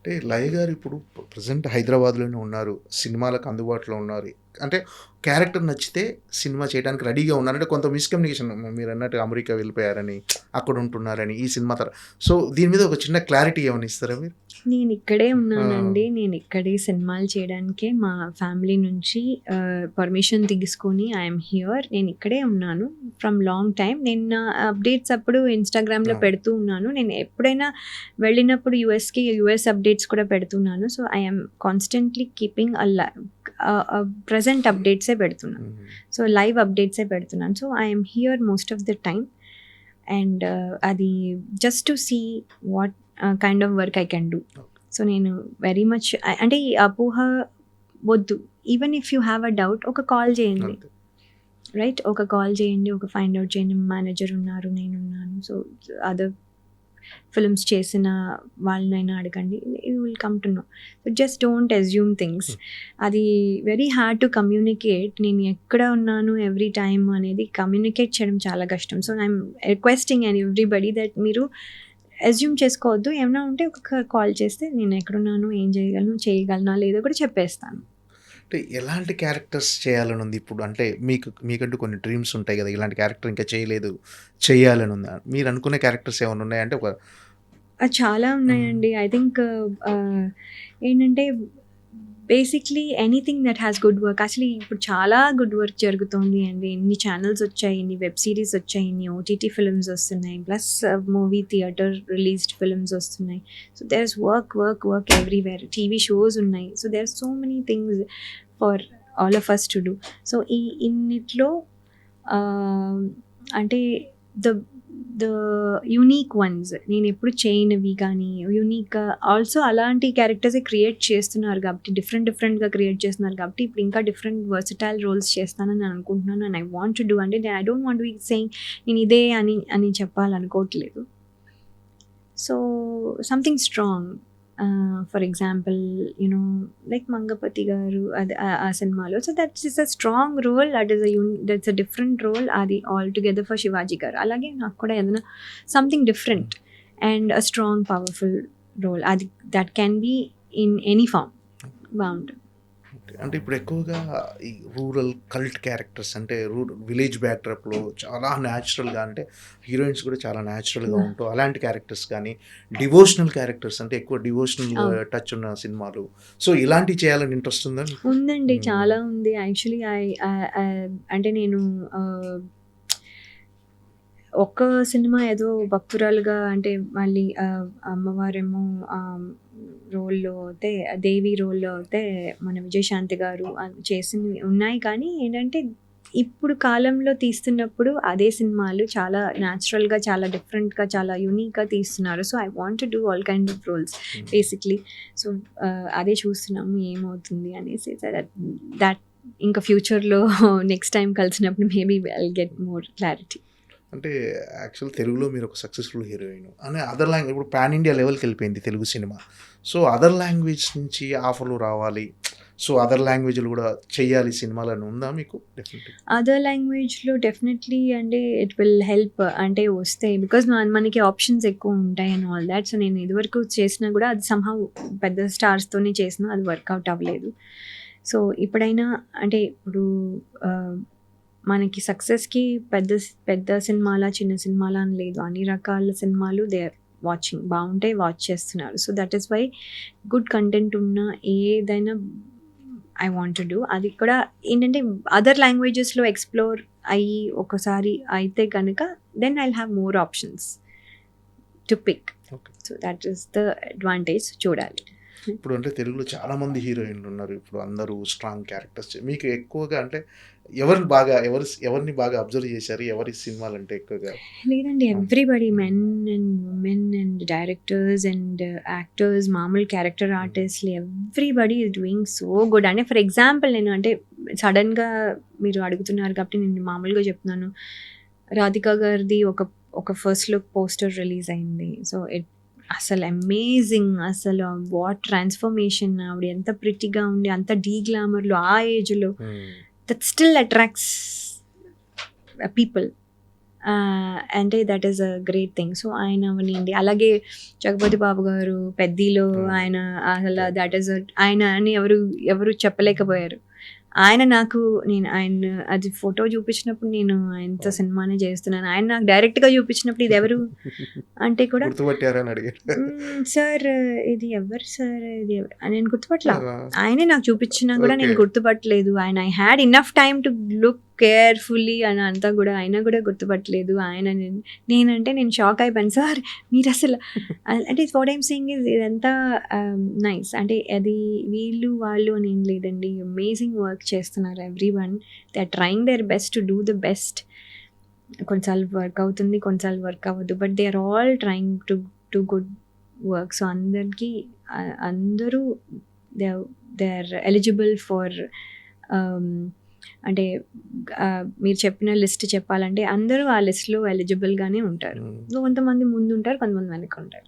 అంటే లయ గారు ఇప్పుడు ప్రజెంట్ హైదరాబాద్లోనే ఉన్నారు, సినిమాలకు అందుబాటులో ఉన్నారు. అంటే క్యారెక్టర్ నచ్చితే సినిమా చేయడానికి రెడీగా ఉన్నారు. అంటే కొంత మిస్కమ్యూనికేషన్ మీరు అన్నట్టు అమెరికా వెళ్ళిపోయారని, అక్కడ ఉంటున్నారని ఈ సినిమా సో దీని మీద ఒక చిన్న క్లారిటీ ఏమైనా ఇస్తారా మీరు? నేను ఇక్కడే ఉన్నానండి. నేను ఇక్కడే సినిమాలు చేయడానికే మా ఫ్యామిలీ నుంచి పర్మిషన్ తీసుకొని ఐఎమ్ హియర్. నేను ఇక్కడే ఉన్నాను ఫ్రమ్ లాంగ్ టైమ్. నేను నా అప్డేట్స్ అప్పుడు ఇన్‌స్టాగ్రామ్‌లో పెడుతూ ఉన్నాను. నేను ఎప్పుడైనా వెళ్ళినప్పుడు యూఎస్ అప్డేట్స్ కూడా పెడుతున్నాను. So, I am constantly keeping present అప్డేట్సే పెడుతున్నాను. సో, లైవ్ అప్డేట్సే పెడుతున్నాను. So, I am here most of the time. And అది just to see what kind of work I can do. So నేను వెరీ మచ్ అంటే ఈ అపోహ వద్దు. Even if you have a doubt ఒక కాల్ చేయండి, రైట్? ఒక కాల్ చేయండి, ఒక ఫైండ్ అవుట్ చేయండి. మేనేజర్ ఉన్నారు, నేనున్నాను. సో అదర్ ఫిల్మ్స్ చేసిన వాళ్ళనైనా అడగండి, you will come to know. So just don't assume things. అది వెరీ హార్డ్ టు కమ్యూనికేట్. నేను ఎక్కడ ఉన్నాను ఎవ్రీ టైమ్ అనేది కమ్యూనికేట్ చేయడం చాలా కష్టం. So I'm requesting and everybody that మీరు అజ్యూమ్ చేసుకోవద్దు. ఏమైనా ఉంటే ఒక కాల్ చేస్తే నేను ఎక్కడున్నాను, ఏం చేయగలనా లేదో కూడా చెప్పేస్తాను. అంటే ఎలాంటి క్యారెక్టర్స్ చేయాలని ఉంది ఇప్పుడు? అంటే మీకంటూ కొన్ని డ్రీమ్స్ ఉంటాయి కదా, ఇలాంటి క్యారెక్టర్ ఇంకా చేయలేదు, చేయాలని ఉందా? మీరు అనుకునే క్యారెక్టర్స్ ఏమైనా ఉన్నాయంటే ఒక చాలా ఉన్నాయండి. ఐ థింక్ ఏంటంటే basically anything that has good work. అసలు ఇప్పుడు చాలా గుడ్ వర్క్ జరుగుతోంది అండి. ఎన్ని ఛానల్స్ వచ్చాయి, ఎన్ని వెబ్ సిరీస్ వచ్చాయి, ఎన్ని ఓటీటీ ఫిల్మ్స్ వస్తున్నాయి, plus movie theatre released films వస్తున్నాయి. So there is work everywhere. TV shows ఉన్నాయి. So there are so many things for all of us to do. So ఇన్నిట్లో అంటే ద యూనిక్ వన్స్, నేను ఎప్పుడు చేయనివి కానీ యూనిక్గా ఆల్సో అలాంటి క్యారెక్టర్సే క్రియేట్ చేస్తున్నారు కాబట్టి, డిఫరెంట్గా క్రియేట్ చేస్తున్నారు కాబట్టి ఇప్పుడు ఇంకా డిఫరెంట్ వర్సటైల్ రోల్స్ చేస్తానని నేను అనుకుంటున్నాను. And I want to do. అంటే I don't want be saying నేను ఇదే అని చెప్పాలనుకోవట్లేదు. So something strong. For example you know like Mangapathi గారు, అది ఆ సినిమాలో. So that is a strong role, that's a different role. అది ఆల్ టుగెదర్ ఫర్ శివాజీ గారు. అలాగే నాకు కూడా ఏదైనా something different and a strong powerful role, అది that can be in any form. బాగుంటుంది. అంటే ఇప్పుడు ఎక్కువగా ఈ రూరల్ కల్ట్ క్యారెక్టర్స్, అంటే విలేజ్ బ్యాక్డ్రాప్లో చాలా న్యాచురల్గా, అంటే హీరోయిన్స్ కూడా చాలా న్యాచురల్గా ఉంటూ అలాంటి క్యారెక్టర్స్ కానీ, డివోషనల్ క్యారెక్టర్స్ అంటే ఎక్కువ డివోషనల్ టచ్ ఉన్న సినిమాలు, సో ఇలాంటివి చేయాలని ఇంట్రెస్ట్ ఉందా? ఉందండి, చాలా ఉంది. యాక్చువల్లీ అంటే నేను ఒక్క సినిమా ఏదో భక్తురాలుగా, అంటే మళ్ళీ అమ్మవారేమో రోల్లో అయితే, దేవి రోల్లో అయితే మన విజయశాంతి గారు చేసినవి ఉన్నాయి. కానీ ఏంటంటే ఇప్పుడు కాలంలో తీస్తున్నప్పుడు అదే సినిమాలు చాలా న్యాచురల్గా, చాలా డిఫరెంట్గా, చాలా యూనిక్గా తీస్తున్నారు. So I want to do all kind of roles basically. So అదే చూస్తున్నాము ఏమవుతుంది అనేసి. దట్ ఇంకా ఫ్యూచర్లో నెక్స్ట్ టైం కలిసినప్పుడు maybe I'll get more clarity. అంటే యాక్చువల్ తెలుగులో మీరు ఒక సక్సెస్ఫుల్ హీరోయిన్ అని అదర్ లాంగ్వేజ్, ఇప్పుడు పాన్ ఇండియా లెవెల్కి వెళ్ళిపోయింది Telugu cinema. So other language నుంచి ఆఫర్లు రావాలి, సో అదర్ లాంగ్వేజ్లు కూడా చెయ్యాలి సినిమాలని ఉందా మీకు? డెఫినెట్లీ అదర్ లాంగ్వేజ్లో డెఫినెట్లీ అంటే ఇట్ విల్ హెల్ప్. అంటే వస్తాయి, బికాజ్ మనకి ఆప్షన్స్ ఎక్కువ ఉంటాయి అండ్ ఆల్ దాట్. సో నేను ఇదివరకు చేసినా కూడా అది సంహౌ పెద్ద స్టార్స్తోనే చేసినా అది వర్కౌట్ అవ్వలేదు. సో ఇప్పుడైనా అంటే ఇప్పుడు మనకి సక్సెస్కి పెద్ద సినిమాలా చిన్న సినిమాలా అని లేదు, అన్ని రకాల సినిమాలు దే ఆర్ వాచింగ్, బాగుంటాయి, వాచ్ చేస్తున్నారు. So that is why good content ఉన్న ఏదైనా ఐ వాంట్ టు డూ. అది కూడా ఏంటంటే అదర్ లాంగ్వేజెస్లో ఎక్స్ప్లోర్ అయ్యి ఒకసారి అయితే కనుక then I'll have more options to pick. So that is the advantage. చూడాలి. ఇప్పుడు అంటే తెలుగులో చాలామంది హీరోయిన్లు ఉన్నారు, ఇప్పుడు అందరూ స్ట్రాంగ్ క్యారెక్టర్స్. మీకు ఎక్కువగా అంటే ఎవరిని బాగా అబ్జర్వ్ చేశారు? ఎవరి సినిమాలు అంటే ఎక్కువగా? లేదండి, everybody, men and women and directors and actors, మామూలు క్యారెక్టర్ ఆర్టిస్ట్లు, everybody is doing so good. అంటే ఫర్ ఎగ్జాంపుల్ నేను అంటే సడన్గా మీరు అడుగుతున్నారు కాబట్టి నేను మామూలుగా చెప్తున్నాను. రాధికా గారిది ఒక ఫస్ట్ లుక్ పోస్టర్ రిలీజ్ అయింది. సో అసలు అమేజింగ్, అసలు వాట్ ట్రాన్స్ఫర్మేషన్. ఆవిడ ఎంత ప్రిటీగా ఉండి, అంత డీ గ్లామర్లో ఆ ఏజ్లో, దట్ స్టిల్ అట్రాక్ట్స్ పీపుల్. అంటే that is a great thing. So ఆయన అవనండి, అలాగే జగపతి బాబు గారు పెద్దిలో ఆయన అసలు దట్ ఈస్ ఆయన అని ఎవరు చెప్పలేకపోయారు. ఆయన నాకు నేను ఆయన అది ఫోటో చూపించినప్పుడు నేను ఆయనతో సినిమానే చేస్తున్నాను, ఆయన నాకు డైరెక్ట్గా చూపించినప్పుడు ఇది ఎవరు అంటే కూడా గుర్తుపట్టారని అడిగారు. సార్ ఇది ఎవరు సార్ ఇది అని నేను గుర్తుపట్టలా. ఆయనే నాకు చూపించినా కూడా నేను గుర్తుపట్టలేదు. ఆయన I had enough time to look carefully అని అంతా కూడా అయినా కూడా గుర్తుపట్టలేదు. ఆయన నేనంటే నేను షాక్ అయిపోయాను, సార్ మీరు అసలు అంటే వాట్ ఐమ్ సేయింగ్ ఇస్ ఇదంతా నైస్. అంటే అది వీళ్ళు వాళ్ళు అని ఏం లేదండి, అమేజింగ్ వర్క్ చేస్తున్నారు every one. They are trying their best to do the best. కొన్నిసార్లు వర్క్ అవుతుంది, కొన్నిసార్లు వర్క్ అవ్వదు, but they are all trying to good work. So అందరూ దే ఆర్ ఎలిజిబుల్ ఫర్ అంటే మీరు చెప్పిన లిస్ట్ చెప్పాలంటే అందరూ ఆ లిస్ట్లో ఎలిజిబుల్గానే ఉంటారు. కొంతమంది ముందు ఉంటారు, కొంతమంది వెనక ఉంటారు.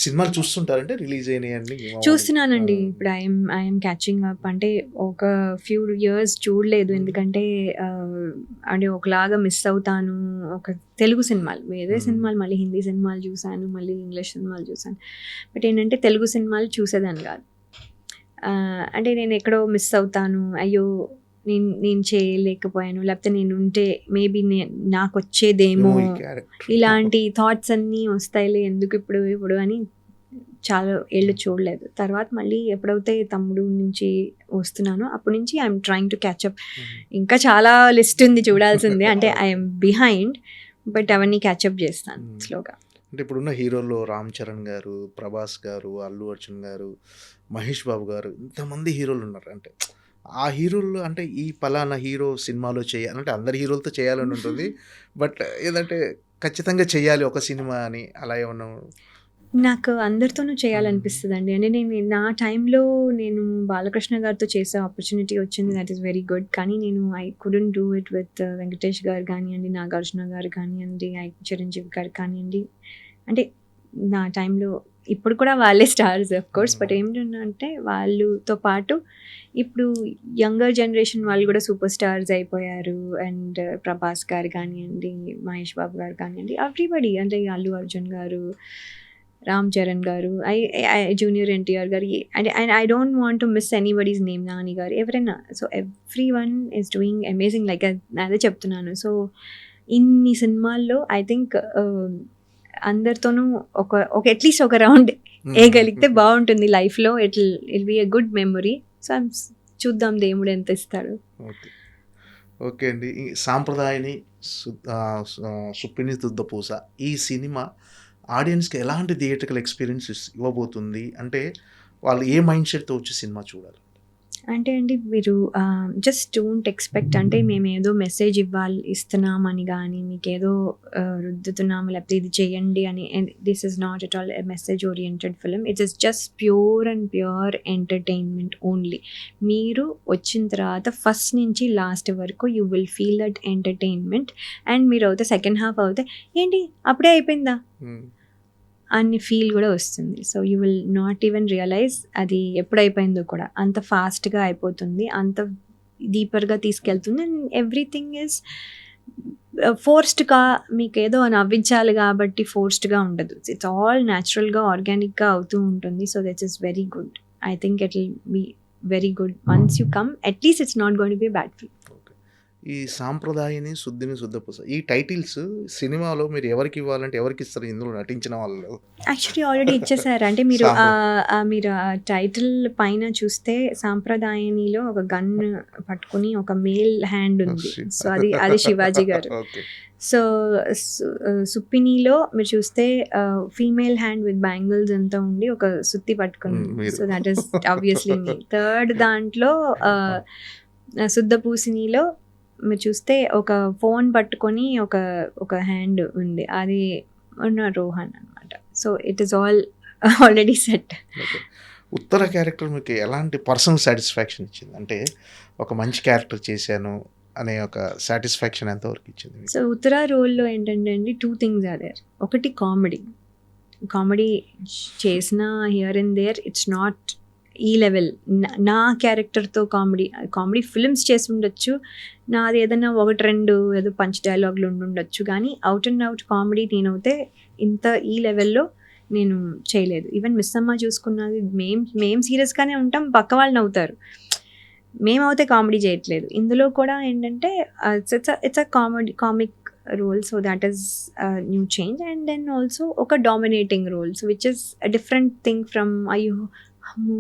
సినిమాలు చూస్తుంటారంటే రిలీజ్ అయినాయండి? చూస్తున్నానండి. ఇప్పుడు ఐఎమ్ క్యాచింగ్ అప్. అంటే ఒక ఫ్యూ ఇయర్స్ చూడలేదు, ఎందుకంటే అంటే ఒకలాగా మిస్ అవుతాను. ఒక తెలుగు సినిమాలు, వేరే సినిమాలు మళ్ళీ హిందీ సినిమాలు చూశాను, మళ్ళీ ఇంగ్లీష్ సినిమాలు చూశాను. బట్ ఏంటంటే తెలుగు సినిమాలు చూసేదాన్ని కాదు. అంటే నేను ఎక్కడో మిస్ అవుతాను, అయ్యో నేను చేయలేకపోయాను, లేకపోతే నేను ఉంటే మేబీ నాకు వచ్చేదేమో, ఇలాంటి థాట్స్ అన్నీ వస్తాయిలే ఎందుకు ఇప్పుడు అని చాలా ఏళ్ళు చూడలేదు. తర్వాత మళ్ళీ ఎప్పుడైతే తమ్ముడు నుంచి వస్తున్నానో అప్పటి నుంచి I'm trying to catch up. ఇంకా చాలా లిస్ట్ ఉంది చూడాల్సిందే, అంటే ఐఎమ్ బిహైండ్, బట్ అవన్నీ క్యాచప్ చేస్తాను స్లోగా. అంటే ఇప్పుడున్న హీరోల్లో రామ్ చరణ్ గారు, ప్రభాస్ గారు, అల్లు అర్జున్ గారు, మహేష్ బాబు గారు, ఇంతమంది హీరోలు ఉన్నారు. అంటే ఆ హీరోల్లో అంటే ఈ పలానా హీరో సినిమాలో చేయాలంటే అందరి హీరోలతో చేయాలని ఉంటుంది, బట్ ఏదంటే ఖచ్చితంగా చేయాలి ఒక సినిమా అని అలా ఏమన్నా? నాకు అందరితోనూ చేయాలనిపిస్తుంది అండి. అంటే నా టైంలో నేను బాలకృష్ణ గారితో చేసే ఆపర్చునిటీ వచ్చింది, దట్ ఈస్ వెరీ గుడ్. కానీ నేను I couldn't do it with Venkatesh గారు కానివ్వండి, నాగార్జున గారు కానివ్వండి, చిరంజీవి గారు కానివ్వండి. అంటే నా టైంలో ఇప్పుడు కూడా వాళ్ళే స్టార్స్ ఆఫ్ కోర్స్, బట్ ఏంటంటే వాళ్ళతో పాటు ఇప్పుడు యంగర్ జనరేషన్ వాళ్ళు కూడా సూపర్ స్టార్స్ అయిపోయారు. అండ్ ప్రభాస్ గారు కానివ్వండి, మహేష్ బాబు గారు కానివ్వండి, ఎవ్రీబడి, అంటే అల్లు అర్జున్ గారు, రామ్ చరణ్ గారు, జూనియర్ ఎన్టీఆర్ గారు, and I don't want to miss anybody's name, Nani గారు, ఎవరైనా. So every one is doing amazing, like అదే చెప్తున్నాను. సో ఇన్ని సినిమాల్లో ఐ థింక్ అందరితోనూ ఒక అట్లీస్ట్ ఒక రౌండ్ వేయగలిగితే బాగుంటుంది లైఫ్లో. It be a good memory. So చూద్దాం దేవుడు ఎంత ఇస్తాడు. ఓకే అండి. ఈ సాంప్రదాయని సుప్పిని తుద్దపూస ఈ సినిమా ఆడియన్స్కి ఎలాంటి థియేట్రికల్ ఎక్స్పీరియన్స్ ఇవ్వబోతుంది? అంటే వాళ్ళు ఏ మైండ్ సెట్తో వచ్చి సినిమా చూడాలి? అంటే అండి, మీరు జస్ట్ డోంట్ ఎక్స్పెక్ట్ అంటే మేము ఏదో మెసేజ్ ఇస్తున్నామని కానీ, మీకు ఏదో రుద్దుతున్నాము లేకపోతే ఇది చేయండి అని. This is not at all a message oriented film. It is just pure and pure entertainment only. మీరు వచ్చిన తర్వాత ఫస్ట్ నుంచి లాస్ట్ వరకు you will feel that entertainment. And మీరు అవుతే సెకండ్ హాఫ్ అవుతే ఏంటి అప్పుడే అయిపోయిందా అన్ని ఫీల్ కూడా వస్తుంది. So you will not even realize అది ఎప్పుడైపోయిందో కూడా. అంత ఫాస్ట్గా అయిపోతుంది, అంత డీపర్గా తీసుకెళ్తుంది. అండ్ ఎవ్రీథింగ్ ఈజ్ ఫోర్స్డ్గా, మీకు ఏదో నవ్వించాలి కాబట్టి ఫోర్స్డ్గా ఉండదు. ఇట్స్ ఆల్ న్యాచురల్గా, ఆర్గానిక్గా అవుతూ ఉంటుంది. So that is very good. I think it will be very good once you come. Atleast it's not going to be bad film. ఈ సాంప్రదాయని శుద్ధిని శుద్ధపూస ఈ టైటిల్స్ సినిమాలో మీరు ఎవరికి ఇవ్వాలంటే ఎవరికి ఇస్తారు? ఇందులో నటించిన వాళ్ళు యాక్చువల్లీ ఆల్రెడీ ఇచ్చేసారు. అంటే మీరు మీరు టైటిల్ పైన చూస్తే సాంప్రదాయనిలో ఒక గన్ పట్టుకుని ఒక మేల్ హ్యాండ్ ఉంది. సో అది శివాజీ గారు. సో సుప్పినిలో మీరు చూస్తే ఫీమేల్ హ్యాండ్ విత్ బ్యాంగిల్స్ అంతా ఉండి ఒక సుత్తి పట్టుకుని. So that is obviously me. Third దాంట్లో శుద్ధపూసినిలో మీరు చూస్తే ఒక ఫోన్ పట్టుకొని ఒక హ్యాండ్ ఉంది, అది ఉన్న రోహన్ అనమాట. So it is already set. Uttara character మీకు ఎలాంటి పర్సనల్ సాటిస్ఫాక్షన్ ఇచ్చింది? అంటే ఒక మంచి క్యారెక్టర్ చేశాను అనే ఒక సాటిస్ఫాక్షన్ ఎంతవరకు ఇచ్చింది? సో ఉత్తర రోల్లో ఏంటంటే అండి, 2 things are there. ఒకటి కామెడీ చేసిన here and there. It's not ఈ లెవెల్ నా క్యారెక్టర్తో కామెడీ ఫిల్మ్స్ చేసి ఉండొచ్చు, నాది ఏదైనా 1-2 ఏదో పంచ్ డైలాగులు ఉండొచ్చు, కానీ అవుట్ అండ్ అవుట్ కామెడీ నేనైతే ఇంత ఈ లెవెల్లో నేను చేయలేదు. ఈవెన్ మిస్ అమ్మ చూసుకున్నది మేం సీరియస్గానే ఉంటాం, పక్క వాళ్ళు నవ్వుతారు, మేమైతే కామెడీ చేయట్లేదు. ఇందులో కూడా ఏంటంటే it's a comic role, so that is new change. And then also ఒక dominating role, so which is a different thing from అయ్యో అమ్ము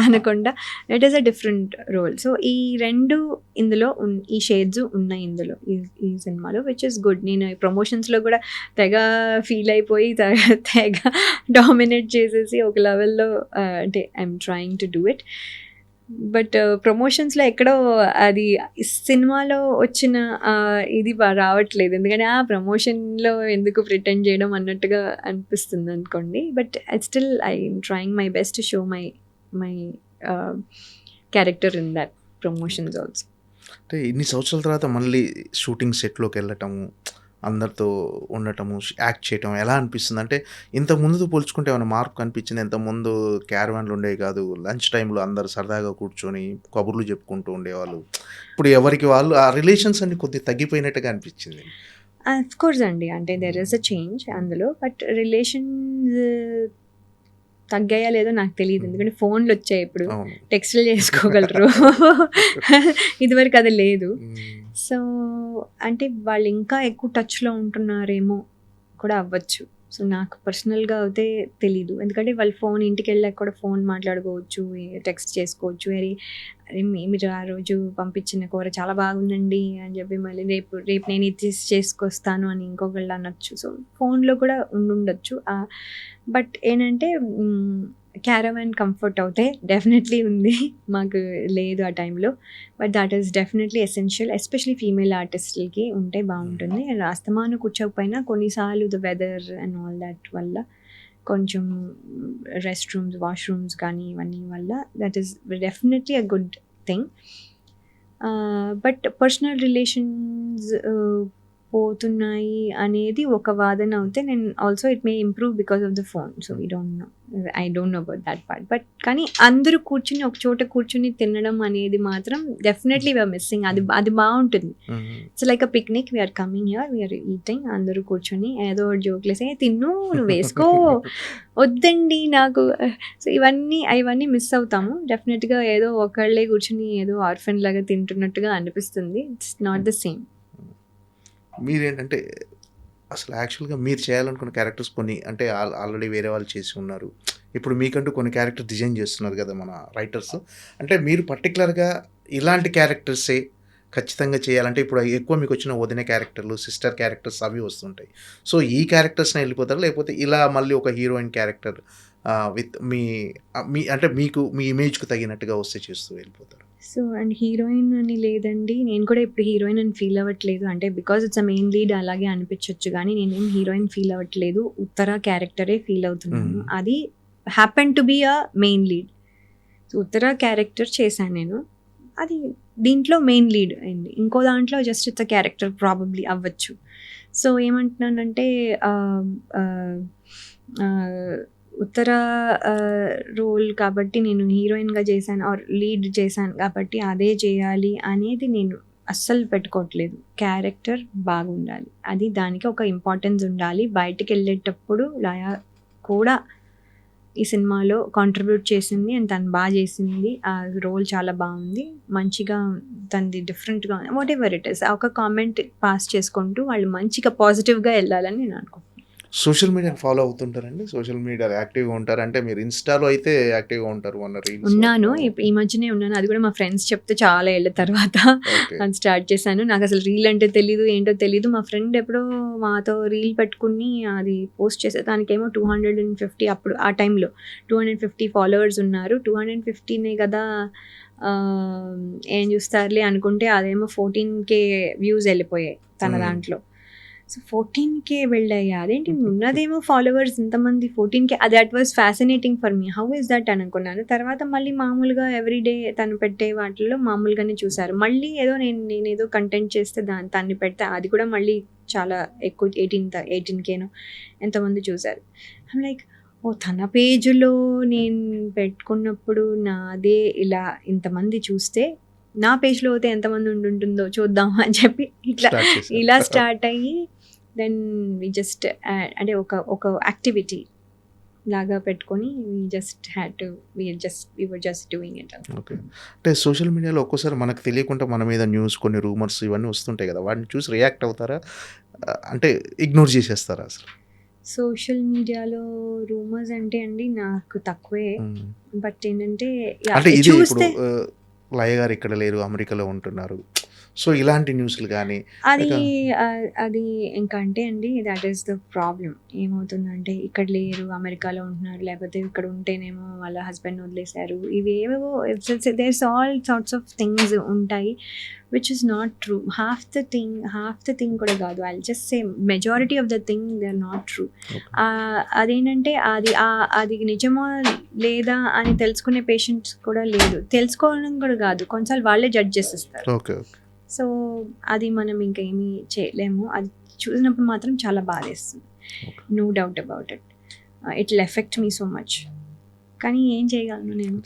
అనకుండా, it is a different role. So ఈ 2 ఇందులో ఈ షేడ్స్ ఉన్నాయి ఇందులో ఈ సినిమాలో, విచ్ ఇస్ గుడ్. నేను ప్రమోషన్స్లో కూడా తెగ ఫీల్ అయిపోయి తెగ డామినేట్ చేసేసి ఒక లెవెల్లో అంటే I'm trying to do it. But ప్రమోషన్స్లో ఎక్కడో అది సినిమాలో వచ్చిన ఇది రావట్లేదు, ఎందుకంటే ఆ ప్రమోషన్లో ఎందుకు ప్రిటెండ్ చేయడం అన్నట్టుగా అనిపిస్తుంది అనుకోండి. But still I'm trying my best to show my character in that promotions also. అంటే ఇన్ని సంవత్సరాల తర్వాత మళ్ళీ షూటింగ్ సెట్లోకి వెళ్ళటము, అందరితో ఉండటము, యాక్ట్ చేయటం ఎలా అనిపిస్తుంది? అంటే ఇంతకు ముందుతో పోల్చుకుంటే ఏమైనా మార్పు కనిపించింది? ఇంతకుముందు క్యారవాన్లు ఉండేవి కాదు, లంచ్ టైంలో అందరు సరదాగా కూర్చొని కబుర్లు చెప్పుకుంటూ ఉండేవాళ్ళు. ఇప్పుడు ఎవరికి వాళ్ళు ఆ రిలేషన్స్ అన్ని కొద్దిగా తగ్గిపోయినట్టుగా అనిపించింది. అఫ్ కోర్స్ అండి, అంటే దెర్ ఇస్ అ చేంజ్ అందులో, బట్ రిలేషన్స్ తగ్గాయా లేదో నాకు తెలియదు, ఎందుకంటే ఫోన్లు వచ్చాయి, ఇప్పుడు అవును. టెక్స్ట్లు చేసుకోగలరు, ఇదివరకు అది లేదు. సో అంటే వాళ్ళు ఇంకా ఎక్కువ టచ్లో ఉంటున్నారేమో కూడా అవ్వచ్చు. సో నాకు పర్సనల్గా అయితే తెలీదు, ఎందుకంటే వాళ్ళు ఫోన్ ఇంటికి వెళ్ళాక కూడా ఫోన్ మాట్లాడుకోవచ్చు, టెక్స్ట్ చేసుకోవచ్చు. అరే మీరు ఆ రోజు పంపించిన కూర చాలా బాగుందండి అని చెప్పి మళ్ళీ రేపు నేను ఇది చేసుకొస్తాను అని ఇంకొకళ్ళు అనొచ్చు. సో ఫోన్లో కూడా ఉండొచ్చు. బట్ ఏంటంటే క్యారవాన్ కంఫర్ట్ అవుతే డెఫినెట్లీ ఉంది, మాకు లేదు ఆ టైంలో. But that is definitely essential, especially female ఆర్టిస్టులకి ఉంటే బాగుంటుంది. అండ్ అస్తమాను కూర్చోకపోయినా కొన్నిసార్లు the weather and all that వల్ల కొంచెం రెస్ట్ రూమ్స్, వాష్రూమ్స్ కానీ ఇవన్నీ వల్ల that is definitely a good thing. But personal relations పోతున్నాయి అనేది ఒక వాదన అవుతే, నేను also it may improve because of the phone. So I don't know about that part. But కానీ అందరూ కూర్చుని ఒక చోట కూర్చుని తినడం అనేది మాత్రం డెఫినెట్లీ వీఆర్ మిస్సింగ్. అది బాగుంటుంది. It's like a picnic, we're coming here, we're eating, అందరూ కూర్చొని ఏదో జోక్లేసే తిన్ను నువ్వు వేసుకో వద్దండి నాకు. సో ఇవన్నీ మిస్ అవుతాము డెఫినెట్గా. ఏదో ఒకళ్ళే కూర్చుని ఏదో ఆర్ఫన్ లాగా తింటున్నట్టుగా అనిపిస్తుంది. It's not the same. మీరేంటంటే అసలు యాక్చువల్గా మీరు చేయాలనుకున్న క్యారెక్టర్స్ కొన్ని అంటే ఆల్రెడీ వేరే వాళ్ళు చేసి ఉన్నారు, ఇప్పుడు మీకంటూ కొన్ని క్యారెక్టర్ డిజైన్ చేస్తున్నారు కదా మన రైటర్స్. అంటే మీరు పర్టికులర్గా ఇలాంటి క్యారెక్టర్సే ఖచ్చితంగా చేయాలంటే, ఇప్పుడు ఎక్కువ మీకు వచ్చిన వదిన క్యారెక్టర్లు, సిస్టర్ క్యారెక్టర్స్ అవి వస్తుంటాయి. సో ఈ క్యారెక్టర్స్ని వెళ్ళిపోతారు, లేకపోతే ఇలా మళ్ళీ ఒక హీరోయిన్ క్యారెక్టర్ విత్ మీ అంటే మీకు మీ ఇమేజ్కి తగినట్టుగా వస్తే చేస్తూ వెళ్ళిపోతారు? సో అండ్ హీరోయిన్ అని లేదండి, నేను కూడా ఇప్పుడు హీరోయిన్ అని ఫీల్ అవ్వట్లేదు. అంటే because it's a main lead అలాగే అనిపించవచ్చు, కానీ నేనేం హీరోయిన్ ఫీల్ అవ్వట్లేదు, ఉత్తర క్యారెక్టరే ఫీల్ అవుతున్నాను. అది happen to be a main lead. So Uttara character చేశాను నేను, అది దీంట్లో మెయిన్ లీడ్ అయింది. ఇంకో దాంట్లో just it's a character probably అవ్వచ్చు. సో ఏమంటున్నానంటే ఉత్తర రోల్ కాబట్టి నేను హీరోయిన్గా చేశాను ఆర్ లీడ్ చేశాను కాబట్టి అదే చేయాలి అనేది నేను అస్సలు పెట్టుకోవట్లేదు. క్యారెక్టర్ బాగుండాలి, అది దానికి ఒక ఇంపార్టెన్స్ ఉండాలి. బయటికి వెళ్ళేటప్పుడు లయ కూడా ఈ సినిమాలో కాంట్రిబ్యూట్ చేసింది అండ్ తను బాగా చేసింది, ఆ రోల్ చాలా బాగుంది, మంచిగా తనది డిఫరెంట్గా, వాట్ ఎవర్ ఇట్ ఇస్ ఒక కామెంట్ పాస్ చేసుకుంటూ వాళ్ళు మంచిగా పాజిటివ్గా వెళ్ళాలని నేను అనుకుంటున్నాను. సోషల్ మీడియాని ఫాలో అవుతుంటారండి? సోషల్ మీడియా యాక్టివ్గా ఉంటారు? అంటే మీరు ఇన్స్టాలో అయితే యాక్టివ్గా ఉంటారు, ఉన్నాను ఈ మధ్యనే ఉన్నాను. అది కూడా మా ఫ్రెండ్స్ చెప్తే చాలా ఏళ్ళ తర్వాత అది స్టార్ట్ చేశాను. నాకు అసలు రీల్ అంటే తెలీదు, ఏంటో తెలీదు. మా ఫ్రెండ్ ఎప్పుడో మాతో రీల్ పెట్టుకుని అది పోస్ట్ చేసే, దానికేమో 250 అప్పుడు ఆ టైంలో 250 ఫాలోవర్స్ ఉన్నారు. 250నే కదా ఏం చూస్తారులే అనుకుంటే అదేమో 14K వ్యూస్ వెళ్ళిపోయాయి తన దాంట్లో. సో 14K వెళ్ళాయి, అదేంటి ఉన్నదేమో ఫాలోవర్స్ ఇంతమంది 14K, అది that was fascinating for me, how is that అని అనుకున్నాను. తర్వాత మళ్ళీ మామూలుగా ఎవ్రీడే తను పెట్టే వాటిల్లో మామూలుగానే చూసారు. మళ్ళీ ఏదో నేను ఏదో కంటెంట్ చేస్తే తన్ని పెడితే అది కూడా మళ్ళీ చాలా ఎక్కువ 18Kనో ఎంతమంది చూసారు. ఐమ్ లైక్ తన పేజ్‌లో నేను పెట్టుకున్నప్పుడు నాదే ఇలా ఇంతమంది చూస్తే, నా పేజ్‌లో అయితే ఎంతమంది ఉంటుందో చూద్దాం అని చెప్పి ఇట్లా స్టార్ట్ చేశారు. ఇలా స్టార్ట్ అయ్యి దెన్ వి జస్ట్ అంటే ఒక యాక్టివిటీ లాగా పెట్టుకొని we were just doing it. Okay. అంటే సోషల్ మీడియాలో ఒక్కోసారి మనకు తెలియకుండా మన మీద న్యూస్, కొన్ని రూమర్స్ ఇవన్నీ వస్తుంటాయి కదా! వాటిని చూసి రియాక్ట్ అవుతారా? అంటే ఇగ్నోర్ చేసేస్తారా అసలు? సోషల్ మీడియాలో రూమర్స్ అంటే అండి నాకు తక్కువే. హ్మ్. బట్ ఏంటంటే అంటే ఇది ఇప్పుడు చూస్తే లయ గారు ఇక్కడ లేరు, అమెరికాలో ఉంటున్నారు. సో, ఇలాంటి న్యూస్‌లు గానీ అది లేక అది ఇంకా అంటే అండి దట్ ఈస్ ద ప్రాబ్లమ్. ఏమవుతుందంటే ఇక్కడ లేరు, అమెరికాలో ఉంటున్నారు, లేకపోతే ఇక్కడ ఉంటేనేమో వాళ్ళ హస్బెండ్ వదిలేశారు. ఇవేవేవో there's all sorts of things ఉంటాయి which is not true. Half the thing కూడా కాదు. I just say majority of the thing they are not true. అదేంటంటే అది నిజమా లేదా అని తెలుసుకునే పేషెంట్స్ కూడా లేదు. తెలుసుకోవడం కూడా కాదు, కొన్నిసార్లు వాళ్ళే జడ్జ్ చేసేస్తారు. ఓకే. ఓకే. సో అది మనం ఇంకా ఏమీ చేయలేము. అది చూసినప్పుడు మాత్రం చాలా బాధేస్తుంది. Okay. No doubt about it. It will effect me so much. కానీ ఏం చేయగలను నేను?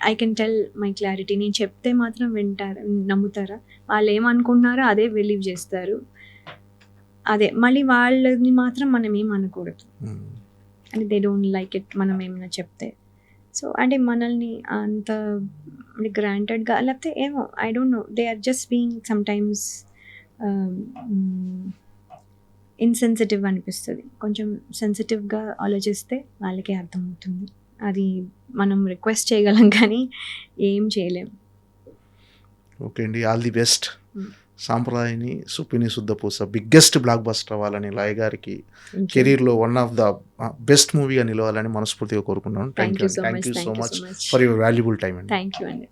I can tell my clarity. నేను చెప్తే మాత్రం వింటారా, నమ్ముతారా? వాళ్ళు ఏమనుకుంటున్నారో అదే బిలీవ్ చేస్తారు. అదే మళ్ళీ వాళ్ళని మాత్రం మనం ఏం అనకూడదు. హ్మ్. అంటే దే డోంట్ లైక్ ఇట్ మనం ఏమైనా చెప్తే. సో అంటే మనల్ని అంత గ్రాంటెడ్గా లేకపోతే ఏమో I don't know, they are just being sometimes insensitive అనిపిస్తుంది. కొంచెం సెన్సిటివ్గా ఆలోచిస్తే వాళ్ళకే అర్థమవుతుంది. అది మనం రిక్వెస్ట్ చేయగలం కానీ ఏం చేయలేం. ఓకే అండి. All the best. Hmm. Sampradayani Suppini Suddhapoosa biggest blockbuster అవ్వాలని, లయ గారికి Thank you. కెరీర్‌లో వన్ ఆఫ్ ద బెస్ట్ మూవీగా నిలవాలని మనస్ఫూర్తిగా కోరుకుంటున్నాను. Thank you so thank much. You so Thank you much so much. For your valuable time అండి. థ్యాంక్ యూ అండి.